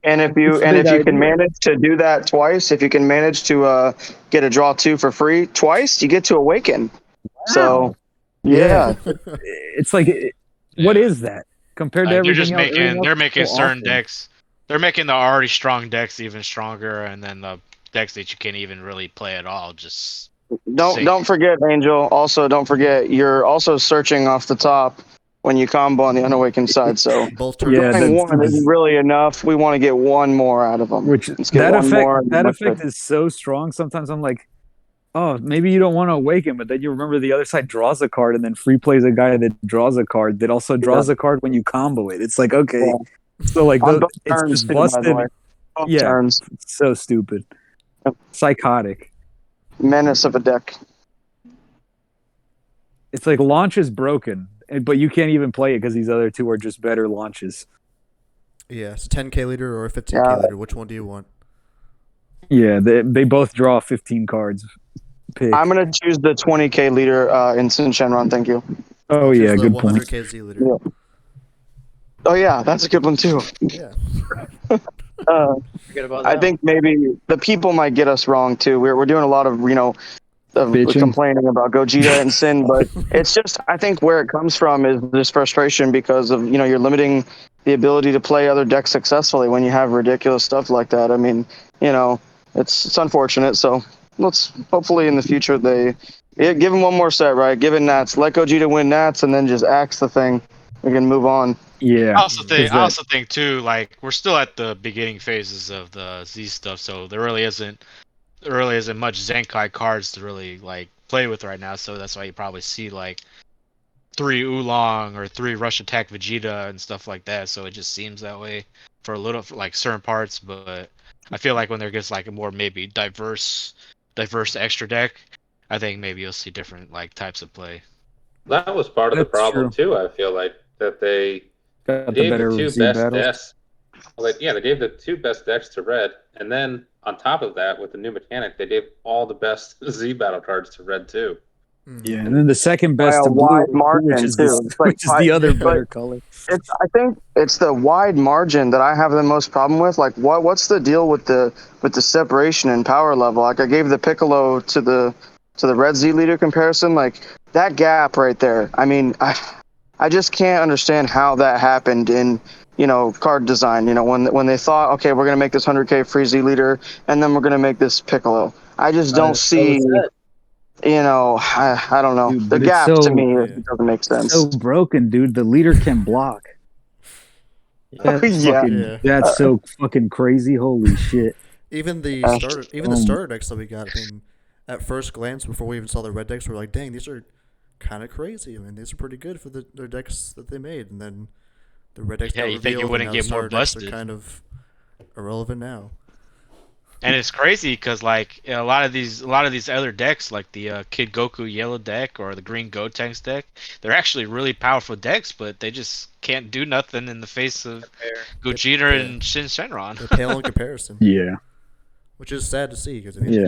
And if what's you the and big if you can idea? manage to do that twice, if you can manage to get a draw 2 for free twice, you get to awaken. So yeah, It's like what Yeah. is that compared to Like, they're everything just else? Everything making. else They're is making so certain awful. decks. They're making the already strong decks even stronger, and then the decks that you can't even really play at all just sink. don't forget, Angel. Also, don't forget you're also searching off the top when you combo on the unawakened side. So Both turn Yeah, drawing decks. one isn't really enough. We want to get one more out of them. which Let's get one more. and that we're effect good. is so strong. Sometimes I'm like, oh, maybe you don't want to awaken, but then you remember the other side draws a card and then free plays a guy that draws a card that also draws a card when you combo it. It's like okay, so like On both it's turns, just too, by the way. busted. Both Yeah, turns. it's so stupid, psychotic. Menace of a deck. It's like launch is broken, but you can't even play it because these other two are just better launches. Yeah, it's 10K leader or a 15K Yeah. leader. Which one do you want? Yeah, they both draw 15 cards. Pick. I'm gonna choose the 20K leader in Sin Shenron. Thank you. Oh Choose yeah, the good point. 100K Z leader. Yeah. Oh yeah, that's a good one too. Yeah. Forget about I that. think maybe the people might get us wrong too. We're doing a lot of of Bitching. complaining about Gogeta and Sin, but it's just I think where it comes from is this frustration because of you're limiting the ability to play other decks successfully when you have ridiculous stuff like that. I mean, it's unfortunate. So let's hopefully in the future give him one more set, right? Give it Nats, let Gogeta win Nats, and then just axe the thing. We can move on. Yeah. I also think too, like we're still at the beginning phases of the Z stuff, so there really isn't much Zenkai cards to really like play with right now. So that's why you probably see like 3 Oolong or 3 Rush Attack Vegeta and stuff like that. So it just seems that way for like certain parts, but I feel like when there gets like a more maybe diverse diverse extra deck, I think maybe you'll see different like types of play. That was part of the That's problem true. too. I feel like that they Got the gave the better two Z best battles. decks. Well, they gave the two best decks to Red, and then on top of that, with the new mechanic, they gave all the best Z battle cards to Red too. Yeah, and then the second By best a to blue, wide which margin is too. It's like which is the other but- better color. I think it's the wide margin that I have the most problem with. Like, what's the deal with the separation and power level? Like, I gave the Piccolo to the Red Z leader comparison. Like, that gap right there. I mean, I just can't understand how that happened in card design. When they thought, okay, we're gonna make this 100K free Z leader, and then we're gonna make this Piccolo. I just don't see. I don't know. Dude, The but it's gap to so- me Yeah. it doesn't make sense. So broken, dude. The leader can block. That's Yeah. fucking. Yeah. That's so fucking crazy. Holy shit. Even the Uh, starter decks that we got. I mean, at first glance, before we even saw the red decks, we're like, dang, these are kind of crazy. I mean, these are pretty good for their decks that they made. And then the red decks Yeah, got you think it revealed, wouldn't and now get the more starter decks are busted. kind of irrelevant now. And it's crazy because like a lot of these other decks, like the Kid Goku yellow deck or the Green Gotenks deck, they're actually really powerful decks, but they just can't do nothing in the face of Gogeta Yeah. and Shin Shenron. They're pale in comparison, Yeah. which is sad to see because I mean, Yeah.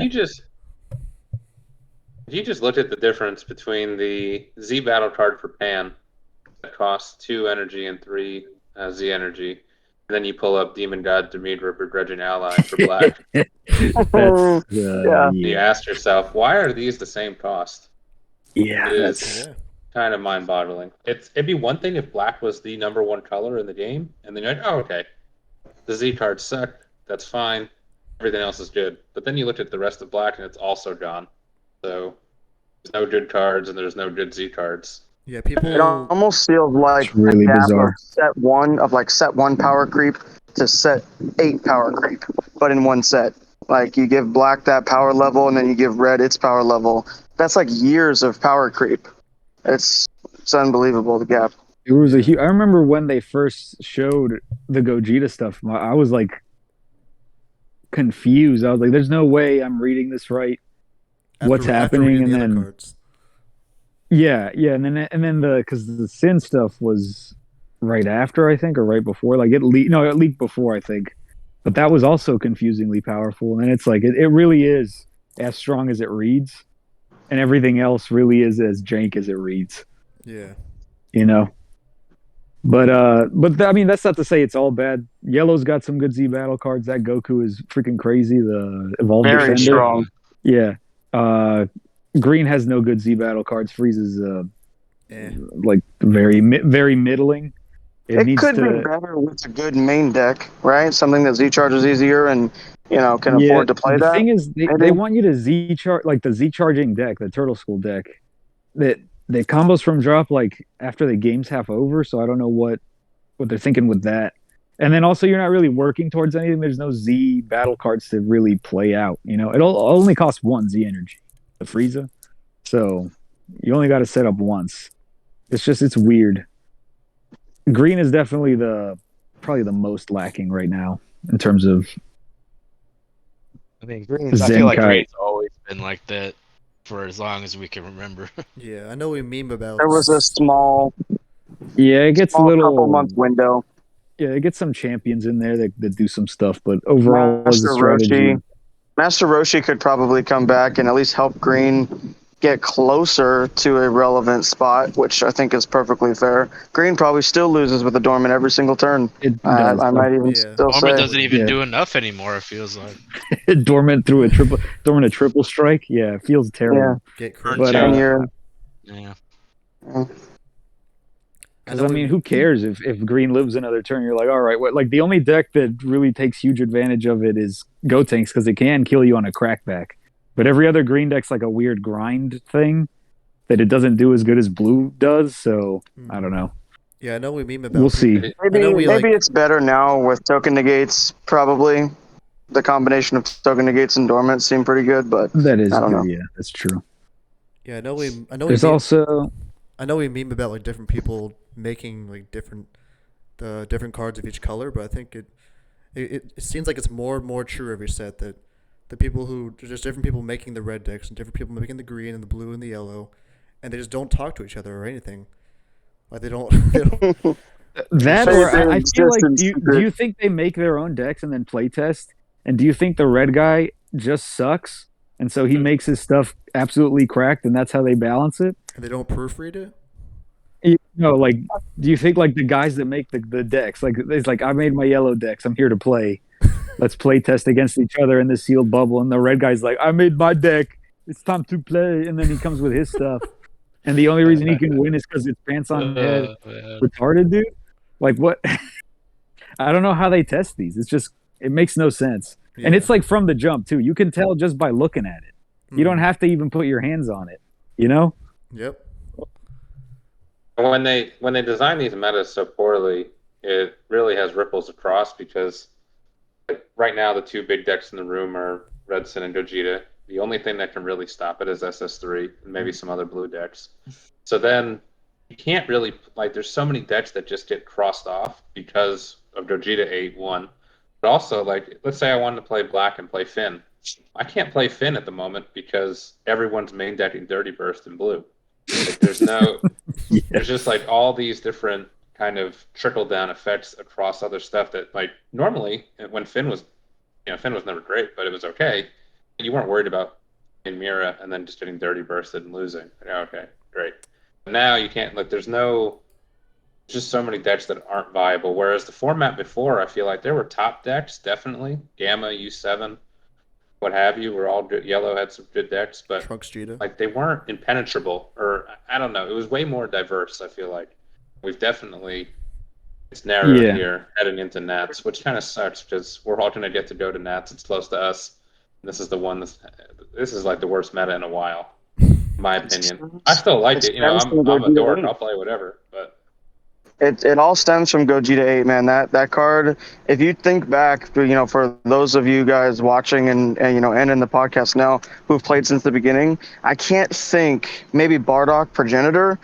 If you just looked at the difference between the Z battle card for Pan that costs 2 energy and 3 Z energy, and then you pull up Demon God Demeter Begrudging Ally for black, That's, Yeah. you ask yourself, why are these the same cost? Yeah. It That's is yeah, kind of mind-boggling. It'd be one thing if black was the number one color in the game, and then you're like, oh, okay, the Z cards suck. That's fine. Everything else is good. But then you look at the rest of black, and it's also gone. So there's no good cards, and there's no good Z cards. yeah. People, It almost feels like It's really a gap bizarre. of set one power creep to set 8 power creep, but in one set. Like, you give black that power level, and then you give red its power level. That's like years of power creep. It's unbelievable, the gap. It was a huge. I remember when they first showed the Gogeta stuff. I was like confused. I was like, "There's no way I'm reading this right." What's after happening? reading And the other then cards. yeah, and then because the Sin stuff was right after, I think, or right before. Like it leaked. No, it leaked before, I think. But that was also confusingly powerful. And it's like it really is as strong as it reads, and everything else really is as jank as it reads. Yeah, You know. But I mean, that's not to say it's all bad. Yellow's got some good Z battle cards. That Goku is freaking crazy. The Evolved Very Defender. strong. Yeah. Green has no good Z battle cards. Freeze's eh. like very middling. It needs could be to better with a good main deck, right? Something that Z charges easier and can Yeah, afford to play the that. thing is, they maybe. want you to Z charge like the Z charging deck, the Turtle School deck. That the combos from drop like after the game's half over. So I don't know what they're thinking with that. And then also you're not really working towards anything. There's no Z battle cards to really play out. It'll only cost 1 Z energy, the Frieza. So you only got to set up once. It's weird. Green is definitely probably the most lacking right now in terms of I mean, Green's. I feel like Zenkai. Green's always been like that for as long as we can remember. Yeah, I know we meme about. There was a small it gets a couple little month window. Yeah, it gets some champions in there that do some stuff, but overall as a Master strategy, Roshi. Master Roshi could probably come back and at least help Green get closer to a relevant spot, which I think is perfectly fair. Green probably still loses with a Dormant every single turn. it does. I might even Yeah. still Dorman say. doesn't even Yeah. do enough anymore. It feels like. Dormant a triple strike. Yeah, it feels terrible. Get But, crazy. uh, And you're Yeah. Because I mean, who cares if Green lives another turn? You're like, all right, what? Like the only deck that really takes huge advantage of it is Gotenks because it can kill you on a crackback. But every other Green deck's like a weird grind thing that it doesn't do as good as Blue does. So I don't know. Yeah, I know we meme about. We'll see. I maybe know we maybe like. it's better now with token negates. Probably the combination of token negates and dormant seem pretty good, but That is I don't good. know. Yeah, that's true. Yeah, I know we. I know There's we meme, also I know we meme about like different people making like different cards of each color, but I think it seems like it's more and more true every set that The people who there's just different people making the red decks and different people making the green and the blue and the yellow, and they just don't talk to each other or anything. Like they don't. They don't That So or they I feel exist like in do secret. you think they make their own decks and then play test? And do you think the red guy just sucks and so he makes his stuff absolutely cracked and that's how they balance it? and they don't proofread it. You know, like do you think like the guys that make the decks, like it's like I made my yellow decks, I'm here to play. Let's play test against each other in the sealed bubble, and the red guy's like, I made my deck. It's time to play, and then he comes with his stuff. And the only reason he can win is because it's pants on head. Man. Retarded, dude. Like what? I don't know how they test these. It's just it makes no sense. And it's like from the jump too. You can tell just by looking at it. You don't have to even put your hands on it. You know? Yep. When they design these metas so poorly, it really has ripples across because right now the two big decks in the room are Red Sin and Gogeta. The only thing that can really stop it is SS3 and maybe some other blue decks. So then you can't really like. There's so many decks that just get crossed off because of Gogeta 8-1. But also, like, let's say I wanted to play Black and play Finn. I can't play Finn at the moment because everyone's main decking Dirty Burst in blue. Like, there's no, there's just like all these different kind of trickle down effects across other stuff that like normally when Finn was, Finn was never great, but it was okay. You weren't worried about in Mira and then just getting Dirty Bursted and losing. Yeah, okay, great. But now you can't. Like, there's just so many decks that aren't viable. Whereas the format before, I feel like there were top decks definitely. Gamma, U7, what have you, were all good. Yellow had some good decks, but Trunks Cheetah. like they weren't impenetrable, or I don't know. It was way more diverse. I feel like it's narrowed here heading into Nats, which kind of sucks because we're all gonna get to go to Nats. It's close to us. And this is the one this is like the worst meta in a while, in my opinion. I still like it. I'm a dork. I'll play whatever, but. It all stems from Gogeta 8, man. That card, if you think back, for those of you guys watching and in the podcast now who've played since the beginning, I can't think, maybe Bardock Progenitor,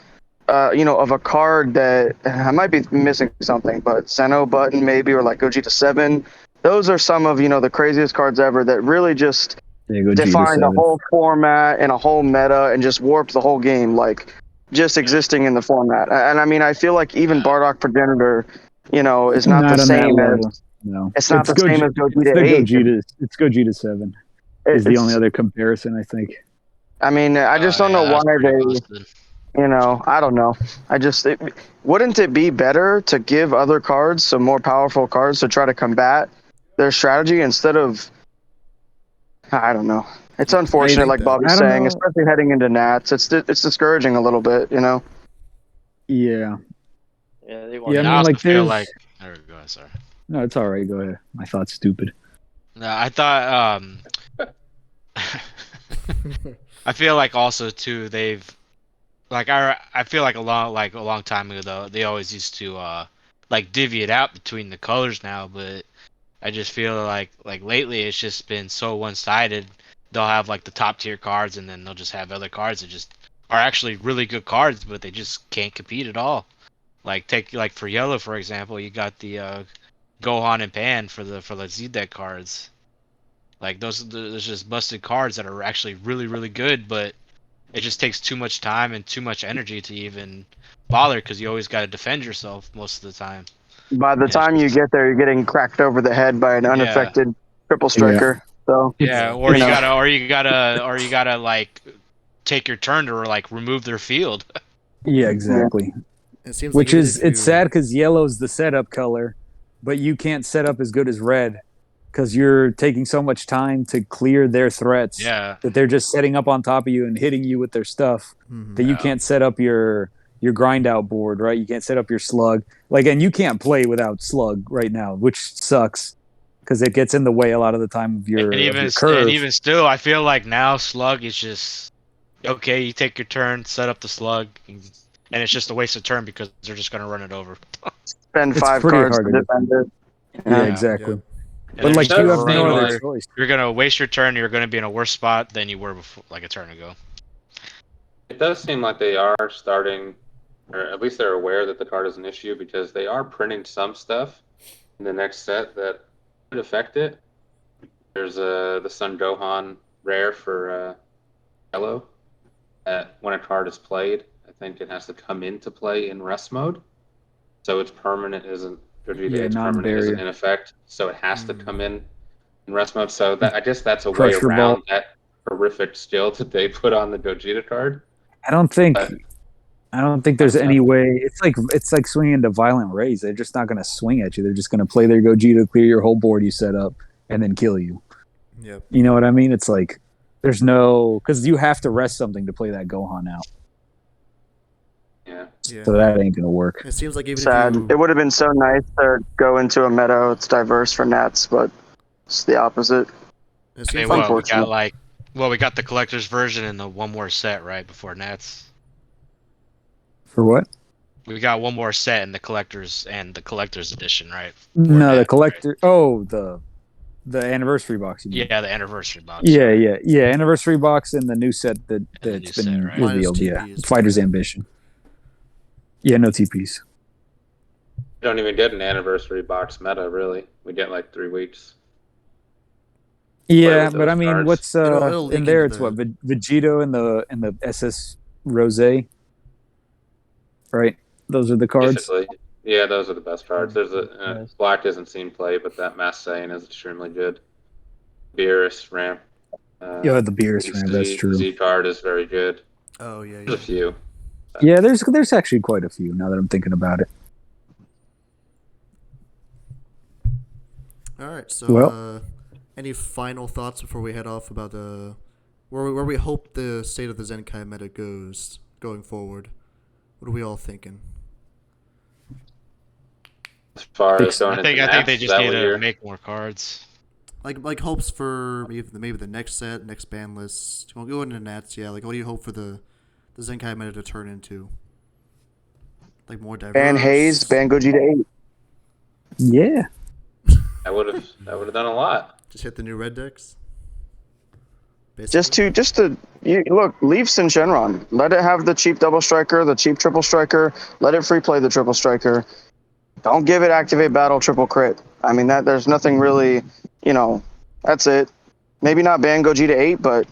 of a card that I might be missing something, but Zeno Button maybe, or like Gogeta 7. Those are some of, the craziest cards ever that really just define the whole format and a whole meta and just warp the whole game. Like, just existing in the format. And I mean, I feel like even Bardock Progenitor, is not the same as it's not the same as Gogeta 8. It's Gogeta 7 is the only other comparison, I think. I mean, I just don't know why they, I don't know. Wouldn't it be better to give other cards some more powerful cards to try to combat their strategy instead of, I don't know. It's unfortunate, like Bobby's saying, especially heading into Nats. It's discouraging a little bit, Yeah. Yeah, I also feel like. Go ahead, sorry. No, it's all right. Go ahead. My thought's stupid. No, I thought. I feel like also too they've, like I feel like a long time ago though they always used to like divvy it out between the colors now, but I just feel like lately it's just been so one-sided. They'll have like the top tier cards and then they'll just have other cards that just are actually really good cards, but they just can't compete at all. Like for yellow, for example, you got the Gohan and Pan for the Z deck cards. Like there's just busted cards that are actually really, really good, but it just takes too much time and too much energy to even bother because you always got to defend yourself most of the time. By the time you get there, you're getting cracked over the head by an unaffected triple striker. So or you gotta like take your turn to like remove their field. Yeah, exactly. It seems Which is it's sad because yellow's the setup color, but you can't set up as good as red because you're taking so much time to clear their threats. Yeah. That they're just setting up on top of you and hitting you with their stuff. That you can't set up your grind out board, right? You can't set up your slug. And you can't play without slug right now, which sucks. Because it gets in the way a lot of the time of your curve. And even still, I feel like now slug is just okay. You take your turn, set up the slug, and it's just a waste of turn because they're just gonna run it over. Spend 5 cards to defend it. Yeah, exactly. Yeah. But like you have no like, other choice. You're gonna waste your turn. You're gonna be in a worse spot than you were before, like a turn ago. It does seem like they are starting, or at least they're aware that the card is an issue because they are printing some stuff in the next set that could affect it. There's the Sun Gohan rare for yellow. When a card is played, I think it has to come into play in rest mode. So its permanent isn't Gogeta. Yeah, Its permanent non-barrier. isn't in effect. So it has to come in rest mode. So that I guess that's a way Pressure around ball. that horrific skill that they put on the Gogeta card. I don't think there's That's any tough. way. It's like swinging to violent rays. They're just not going to swing at you. They're just going to play their Gogeta, clear your whole board you set up, and then kill you. Yep. You know what I mean? It's like there's no, because you have to rest something to play that Gohan out. Yeah. Yeah. So that ain't gonna work. It seems like even Sad. if you, It would have been so nice to go into a meadow. It's diverse for Nats, but it's the opposite. it I seems mean, like, well, we unfortunate. got we got the collector's version and the one more set right before Nats. For what? We got one more set in the collector's edition, right? No, Nats, the right? collector. Oh, the anniversary box. You mean? Yeah, the anniversary box. Yeah. Anniversary box and the new set the that's new been set, right? revealed. Minus Yeah, TPs. Fighter's Ambition. Yeah, no TPs. We don't even get an anniversary box meta, really. We get like 3 weeks. Yeah, with but I those mean, cards. what's It'll leak in there? into It's what Vegito and the SS Rose, right? Those are the cards. Basically. Yeah, those are the best cards. There's Nice. Black isn't seen play, but that Mass Saiyan is extremely good. Beerus ramp. Yeah, the Beerus ramp. That's true. Z card is very good. oh yeah, There's a few. Yeah, there's actually quite a few now that I'm thinking about it. All right. So, Well- any final thoughts before we head off about where we hope the state of the Zenkai meta goes going forward? What are we all thinking? As far as Fix- going I think into they Nats, just is that need what to you're- make more cards. Like hopes for maybe the next set, next ban list. We'll go into Nats. Yeah. Like, what do you hope for the Zenkai meta to turn into? Like more diverse. Ban Hayes, ban Gogeta 8. Yeah, That would have done a lot. Just hit the new red decks. Just Basically. to look, leave Shenron. Let it have the cheap double striker, the cheap triple striker. Let it free play the triple striker. Don't give it activate battle triple crit. I mean that there's nothing really, that's it. Maybe not ban Gogeta 8, but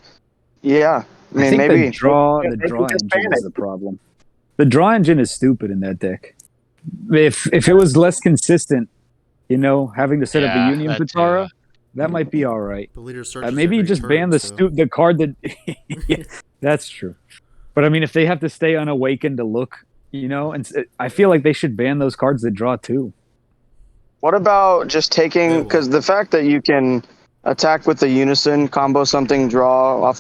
yeah. I mean think maybe the draw they can just engine ban is it. the problem. The draw engine is stupid in that deck. If it was less consistent, having to set up Yeah, a Union that too. Patara, that might be all right. The leader searches Maybe you every just turn, ban so- the card that. Yeah, that's true. But I mean, if they have to stay unawakened to look, I feel like they should ban those cards that draw too. What about just taking, because the fact that you can attack with the unison, combo something, draw off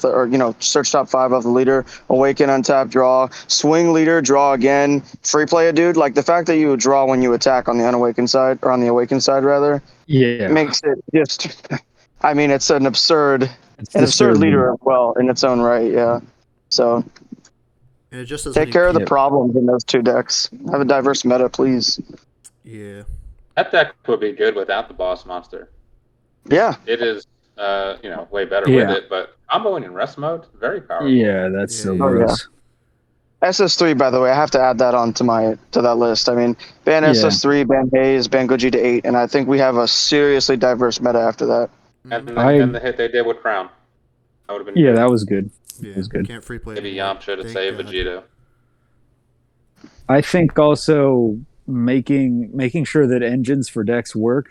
search top 5 of the leader, awaken, untap, draw, swing leader, draw again, free play a dude, like the fact that you would draw when you attack on the unawakened side, or on the awakened side rather, Yeah, makes it just, I mean, it's an absurd it's leader disturbing. as well in its own right, yeah. So And it just doesn't take care of the Yep. problems in those 2 decks. Have a diverse meta, please. Yeah. That deck would be good without the boss monster. Yeah. It is, way better Yeah. with it, but comboing in rest mode, very powerful. Yeah, that's so Yeah. Oh, yeah. gross. SS3, by the way, I have to add that on to that list. I mean, ban Yeah. SS3, ban Hayes, ban Gogeta 8, and I think we have a seriously diverse meta after that. And Mhm. then the hit they did with Crown. That would have been Yeah, good. that was good. Yeah, was good. Can't free play. Maybe anymore. Yamcha to Thank save God. Vegito. I think also making sure that engines for decks work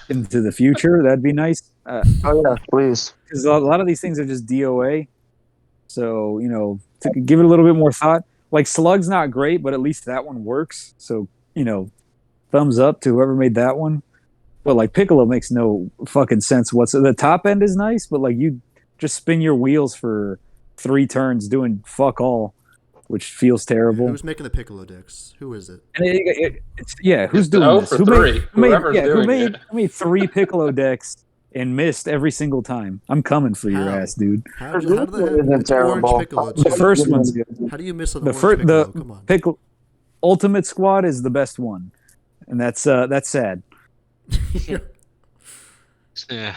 into the future, that'd be nice. Oh yeah, please. Because a lot of these things are just DOA. So, to give it a little bit more thought. Like Slug's not great, but at least that one works. So, thumbs up to whoever made that one. But like Piccolo makes no fucking sense whatsoever. The top end is nice, but like you just spin your wheels for 3 turns doing fuck all, which feels terrible. Who's making the Piccolo decks? Who is it? And who's It's doing 0 this? for Who 3. made, Whoever's who doing made, it. who made 3 Piccolo decks and missed every single time? I'm coming for your How? ass, dude. How did that happen? Isn't It's orange terrible. Piccolo The too. first one's good. How do you miss an The orange first, Piccolo? the Come on. Piccolo Ultimate Squad is the best one, and that's sad. Yeah.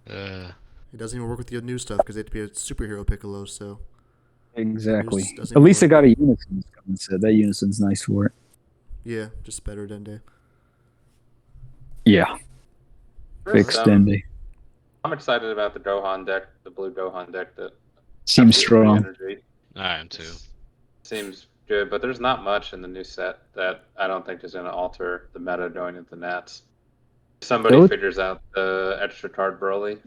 It doesn't even work with the new stuff because they have to be a superhero Piccolo. So Exactly. Yours doesn't At least work. it got a unison coming set. That unison's nice for it. yeah, just better Dende. Yeah. fixed Some- ending. I'm excited about the Gohan deck, the blue Gohan deck that Seems has the free strong. energy. I am too. Seems good, but there's not much in the new set that I don't think is going to alter the meta going into Nats. If somebody Go- figures out the extra card Broly,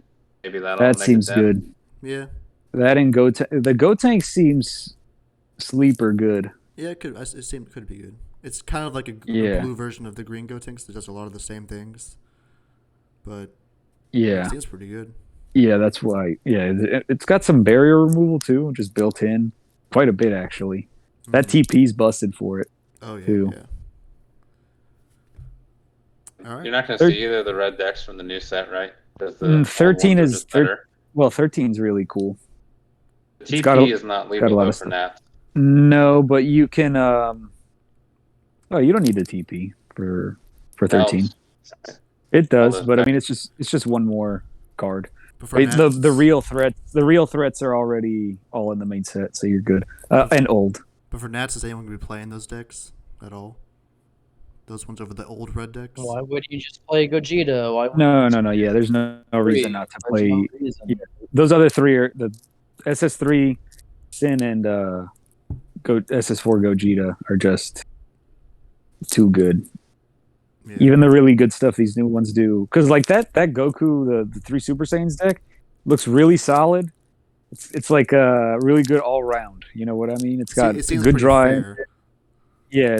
maybe that'll That make seems a dent. good. Yeah. That and the Go Tank seems sleeper good. Yeah, it could. It seemed could be good. It's kind of like a Yeah. blue version of the green Gotenks that does a lot of the same things, but Yeah, it seems pretty good. yeah, that's why. Yeah, it's got some barrier removal too, just built in quite a bit actually. That Mhm. TP's busted for it. Oh yeah, too. You're All right. not going to Thir- see either of the red decks from the new set, right? Because the Mm, old 13 ones are is just better. Well, 13's really cool. The it's got a- TP is not got a legal lot though of for stuff. Nats. No, but you can. Oh, you don't need the TP for 13. Helps. It does, those but I decks. mean, it's just one more card. But for Wait, the Nats, real threats are already all in the main set, so you're good. And old. But for Nats, is anyone going to be playing those decks at all? Those ones over the old red decks? Why would you just play Gogeta? Why No. Yeah, there's no reason not to There's play. no reason. Yeah. Those other three are the SS3, Sin, and SS4 Gogeta are just too good. Yeah. Even the really good stuff these new ones do, because like that Goku, the three Super Saiyans deck looks really solid. It's like really good all round. You know what I mean? It's got it seems good pretty draw. fair. Yeah,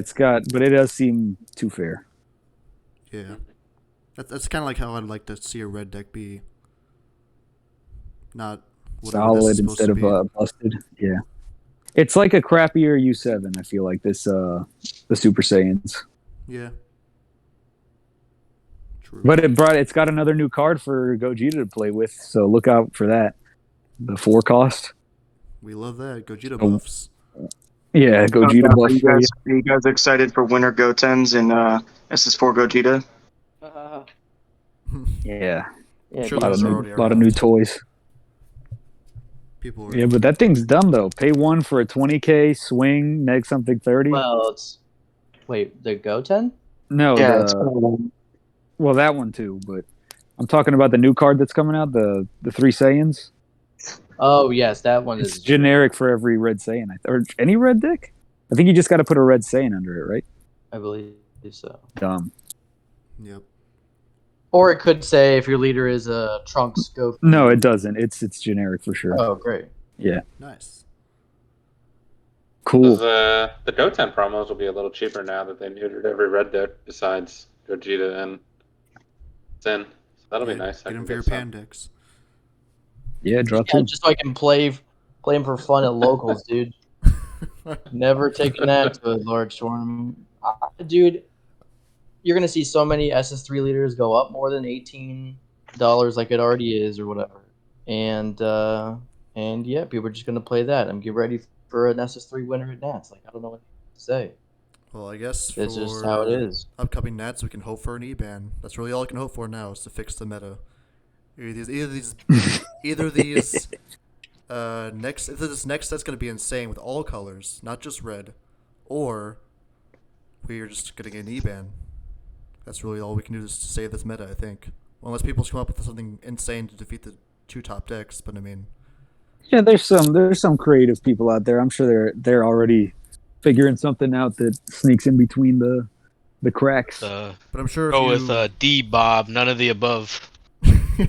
but it does seem too fair. Yeah. That's kind of like how I'd like to see a red deck be. Not whatever this is Solid supposed instead to of be. busted. Yeah, it's like a crappier U7. I feel like this the Super Saiyans, Yeah. True. but it's got another new card for Gogeta to play with, so look out for that. The 4 cost. We love that. Gogeta Oh. buffs. Yeah, Gogeta buff. Are you guys excited for Winter Gotens in SS4 Gogeta? Yeah, I'm sure a lot those of are new, already lot of new around. toys. People are, Yeah, but that thing's dumb though. Pay 1 for a 20K swing, neg something 30. Well, wait, the Goten? No, Yeah, well that one too, but I'm talking about the new card that's coming out, the 3 Saiyans. Oh yes, that one It's is generic for every red Saiyan, or any red deck. I think you just got to put a red Saiyan under it, right? I believe so. Dumb. yep. Or it could say if your leader is a Trunks Goku. No, it doesn't. It's generic for sure. Oh, great. Yeah, Nice. cool. The Goten promos will be a little cheaper now that they neutered every red deck besides Gogeta and Zen. So that'll be nice. I Get can them for your some. Pandex. Yeah, draw Yeah, 2. just so I can play him for fun at locals, dude. Never taken that to a large tournament. Dude, you're gonna see so many SS3 leaders go up more than $18 like it already is or whatever. And yeah, people are just gonna play that. I'm getting ready for an SS3 winner at Nats. Like I don't know what to say. Well, I guess That's for just how it is. upcoming Nats, we can hope for an E-ban. That's really all I can hope for now is to fix the meta. Either these next this next set's gonna be insane with all colors, not just red, or we're just gonna get an E-ban. That's really all we can do to save this meta, I think. Well, unless people come up with something insane to defeat the 2 top decks, but I mean, Yeah, there's some creative people out there. I'm sure they're already figuring something out that sneaks in between the cracks. but I'm sure if Go you, with D Bob, none of the above. but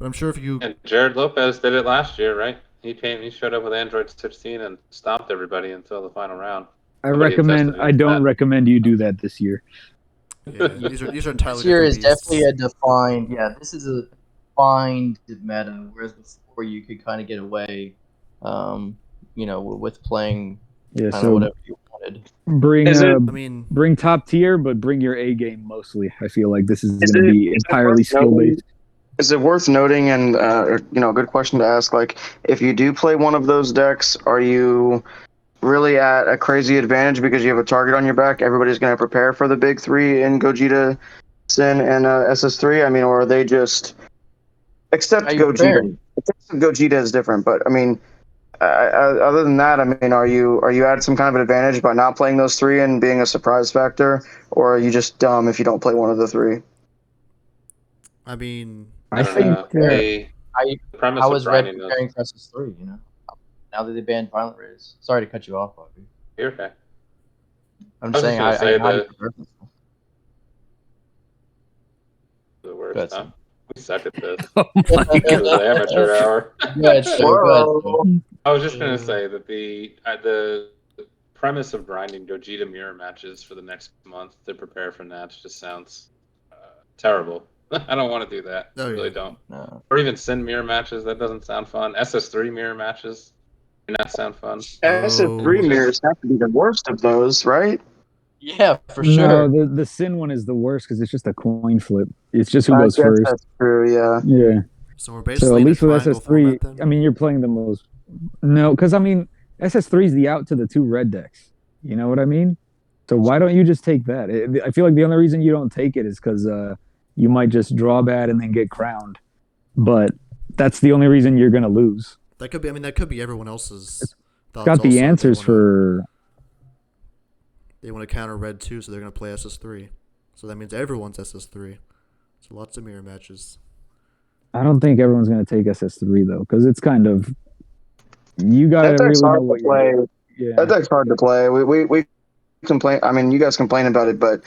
I'm sure if you, And Jared Lopez did it last year, right? He showed up with Android 16 and stopped everybody until the final round. I Somebody attested I to don't that. recommend you do that this year. yeah, these are entirely This year different is beasts. definitely a defined. Yeah, this is a defined meta. Whereas before you could kind of get away, with playing Yeah, kind of so whatever you wanted. bring Is it- I mean, bring top tier, but bring your A game mostly. I feel like this is Is going to it- be is it entirely worth skill based. Is it worth noting, and a good question to ask, like, if you do play one of those decks, are you really at a crazy advantage because you have a target on your back? Everybody's going to prepare for the big 3 in Gogeta, Sin, and SS3? I mean, or are they just... Except Are you Gogeta. prepared? Except Gogeta is different, but, I mean, other than that, I mean, are you at some kind of an advantage by not playing those 3 and being a surprise factor, or are you just dumb if you don't play one of the 3? I mean, I I don't think know. The premise How of is Red grinding those. preparing for SS3? You know, now that they banned violent rays. Sorry to cut you off, Bobby. You're okay. I'm I was just saying, gonna say how do you the prepare for this? the worst, Good, huh? Sim. We suck at this. oh my This is god. the amateur hour. Good, Sim. Good, Sim. Whoa. I was just gonna say that the premise of grinding Gogeta mirror matches for the next month to prepare for Nats just sounds terrible. I don't want to do that. I Oh, really yeah. don't. No. Or even Sin mirror matches. That doesn't sound fun. SS3 mirror matches do not sound fun. SS3 No. mirrors have to be the worst of those, right? Yeah, for No, sure. the Sin one is the worst because it's just a coin flip. It's just who I goes guess first. that's true, yeah. Yeah. So we're So basically at in a least with triangle SS3, format then? I mean, you're playing the most. No, because I mean, SS3 is the out to the 2 red decks. You know what I mean? So why don't you just take that? I feel like the only reason you don't take it is because you might just draw bad and then get crowned. But that's the only reason you're gonna lose. That could be. I mean, that could be everyone else's thoughts. Got the also. answers for. They want to counter red too, so they're gonna play SS3. So that means everyone's SS3. So lots of mirror matches. I don't think everyone's gonna take SS3 though, because it's kind of you gotta That deck's really know hard to what you're play. doing. Yeah. That deck's hard to play. We complain. I mean, you guys complain about it, but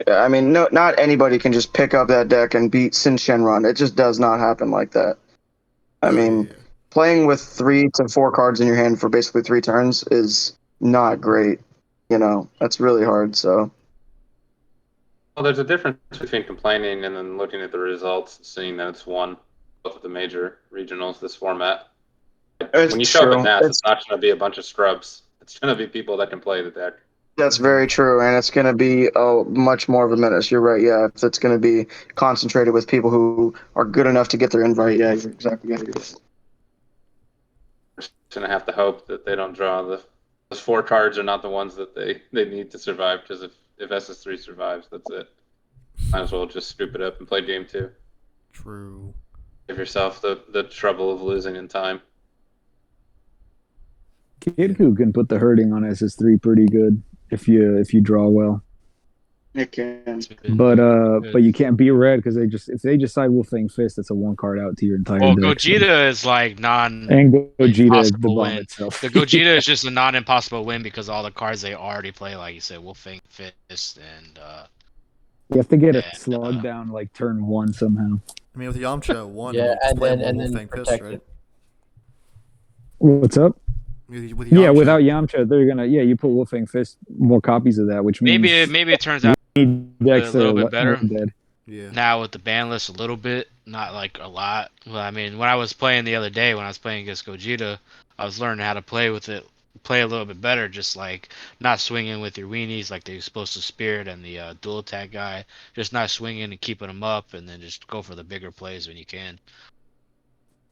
I mean, no, not anybody can just pick up that deck and beat Sin Shenron. It just does not happen like that. I Oh, mean, yeah. playing with 3 to 4 cards in your hand for basically 3 turns is not great. You know, that's really hard. So Well, there's a difference between complaining and then looking at the results and seeing that it's won both of the major regionals this format. it's When you show up at true. Nats, it's not going to be a bunch of scrubs. It's going to be people that can play the deck. That's very true, and it's going to be much more of a menace. You're right. Yeah, if it's going to be concentrated with people who are good enough to get their invite. Yeah, you're exactly right. Just going to have to hope that they don't draw those 4 cards are not the ones that they need to survive. Because if SS3 survives, that's it. Might as well just scoop it up and play game 2. True. Give yourself the trouble of losing in time. Kidku can put the hurting on SS3 pretty good if you draw well. It can. But you can't be red because if they decide Wolfang Fist, it's a 1 card out to your entire Well, deck. Gogeta is like And Gogeta is the impossible bomb win. itself. The Gogeta is just a non-impossible win because all the cards they already play, like you said, Wolfang Fist and You have to get a and, slug down like turn 1 somehow. I mean, with Yamcha at 1, Yeah, just and play then more and then Wolfang Fist, protect right? it. What's up? With Yeah, Yamcha, without Yamcha, they're gonna you put Wolfang Fist, more copies of that, which means maybe it turns out decks a little are bit better. dead. Yeah. now with the ban list a little bit, not like a lot. Well, I mean, when I was playing the other day, when I was playing against Gogeta, I was learning how to play with it, play a little bit better, just like not swinging with your weenies like the explosive spirit and the dual attack guy, just not swinging and keeping them up, and then just go for the bigger plays when you can,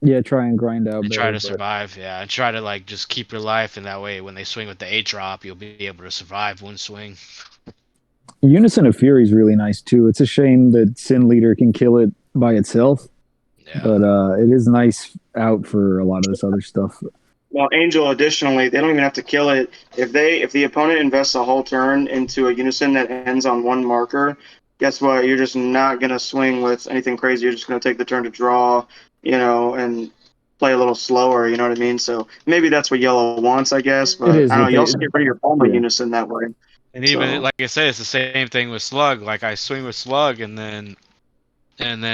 Yeah, try and grind out and better. try to but- survive. Yeah, and try to like just keep your life, and that way when they swing with the A drop, you'll be able to survive one swing. Unison of Fury is really nice too. It's a shame that Sin Leader can kill it by itself, Yeah. but it is nice out for a lot of this other stuff. Well, Angel, additionally, they don't even have to kill it. If the opponent invests a whole turn into a unison that ends on 1 marker, guess what? You're just not gonna swing with anything crazy. You're just gonna take the turn to draw, and play a little slower. You know what I mean? So maybe that's what Yellow wants, I guess. But It is, I don't know. but You they- also get rid of your Bulma yeah. unison that way. And even So- like I said, it's the same thing with Slug. Like I swing with Slug, and then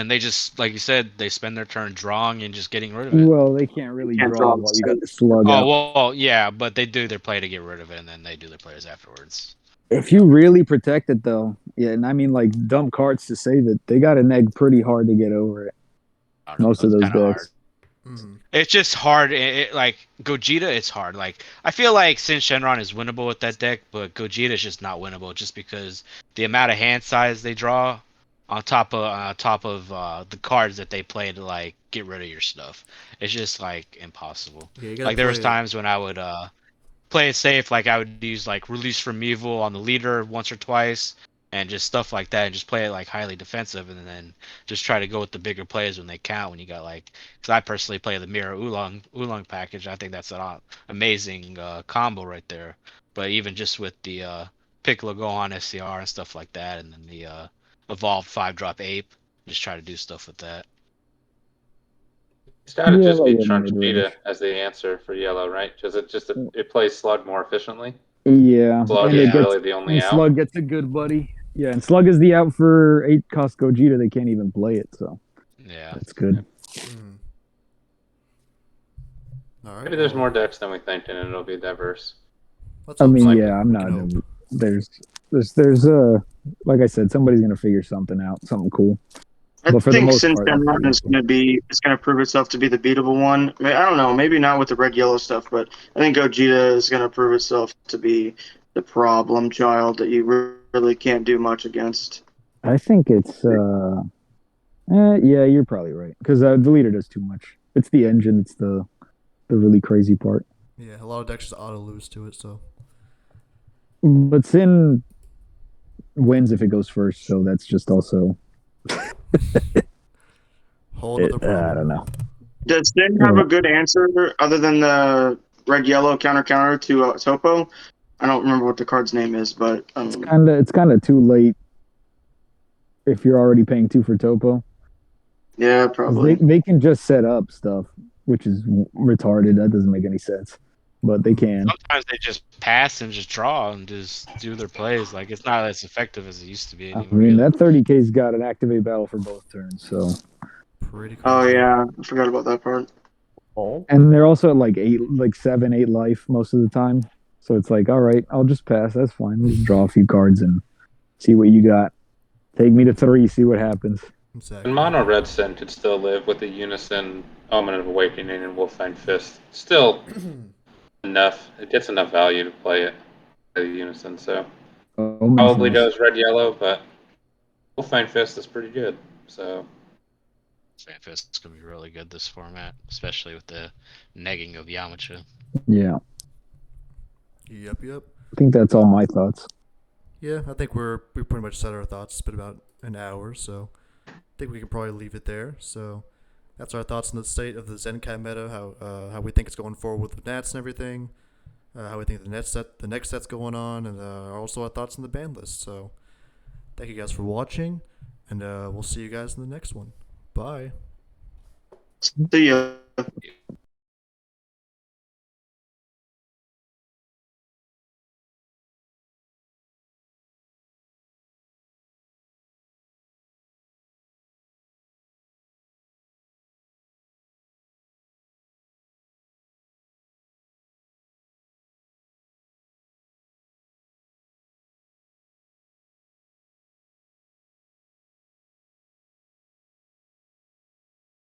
they just, like you said, they spend their turn drawing and just getting rid of it. Well, they can't really Can't draw draw while the you got the slug out. Oh well, yeah, but they do their play to get rid of it, and then they do their plays afterwards. If you really protect it though, yeah, and I mean like dump cards to save it, they got to neg pretty hard to get over it. I don't know, Most of it's those kinda decks. Mhm. It's just hard. Like Gogeta, it's hard. Like I feel like Sin Shenron is winnable with that deck, but Gogeta is just not winnable, just because the amount of hand size they draw, on top of the cards that they play to like get rid of your stuff. It's just like impossible. Yeah, you gotta Like there was play- times when I would play it safe, like I would use like Release from Evil on the leader once or twice, and just stuff like that, and just play it like highly defensive, and then just try to go with the bigger plays when they count. When you got like, because I personally play the Mirror Oolong package. I think that's an amazing combo right there. But even just with the Piccolo Gohan SCR and stuff like that, and then the Evolved 5-drop Ape, just try to do stuff with that. It's got to Yeah, just be like in Charged mid-range. Cheetah as the answer for yellow, right? Because it plays Slug more efficiently. Yeah, Slug and is it gets really the only and out. Slug gets a good buddy. Yeah, and Slug is the out for 8 cost Gogeta. They can't even play it, so Yeah. that's good. Hmm. All right. Maybe there's well, more decks than we think, and it'll be diverse. let's I hope mean, so. yeah, I'm We not. can hope. There's like I said, somebody's gonna figure something out, something cool. I But for the think most since part, then that's is going to prove itself to be the beatable one. I mean, I don't know, maybe not with the red yellow stuff, but I think Gogeta is going to prove itself to be the problem child that you really can't do much against. I think it's. Yeah, you're probably right because the leader does too much. It's the engine. It's the really crazy part. Yeah, a lot of decks just auto lose to it. So But Sin wins if it goes first, so that's just also. whole other problem. I don't know. Does Sin have a good answer other than the red yellow counter to Topo? I don't remember what the card's name is, but It's kind of too late if you're already paying 2 for Topo. yeah, 'Cause probably. they can just set up stuff, which is retarded. That doesn't make any sense, but they can. Sometimes they just pass and just draw and just do their plays. Like it's not as effective as it used to be I anymore. mean, that 30K's got an activate battle for both turns, so. Pretty crazy. Oh yeah, I forgot about that part. And they're also at like 7, 8 life most of the time. So it's like, all right, I'll just pass. That's fine. We'll just draw a few cards and see what you got. Take me to 3, see what happens. Exactly. And Mono Red Sin could still live with the Unison, Omen of Awakening, and Wolfine Fist. Still enough. It gets enough value to play it, the Unison. So probably goes red yellow, but Wolfine Fist is pretty good. So Fist's gonna be really good this format, especially with the negging of Yamcha. Yeah, Yep. I think that's all my thoughts. Yeah, I think we pretty much said our thoughts. It's been about an hour, so I think we can probably leave it there. So that's our thoughts on the state of the Zenkai meta, how we think it's going forward with the Nats and everything, how we think the next set's going on, and also our thoughts on the ban list. So thank you guys for watching, and we'll see you guys in the next one. Bye. See ya.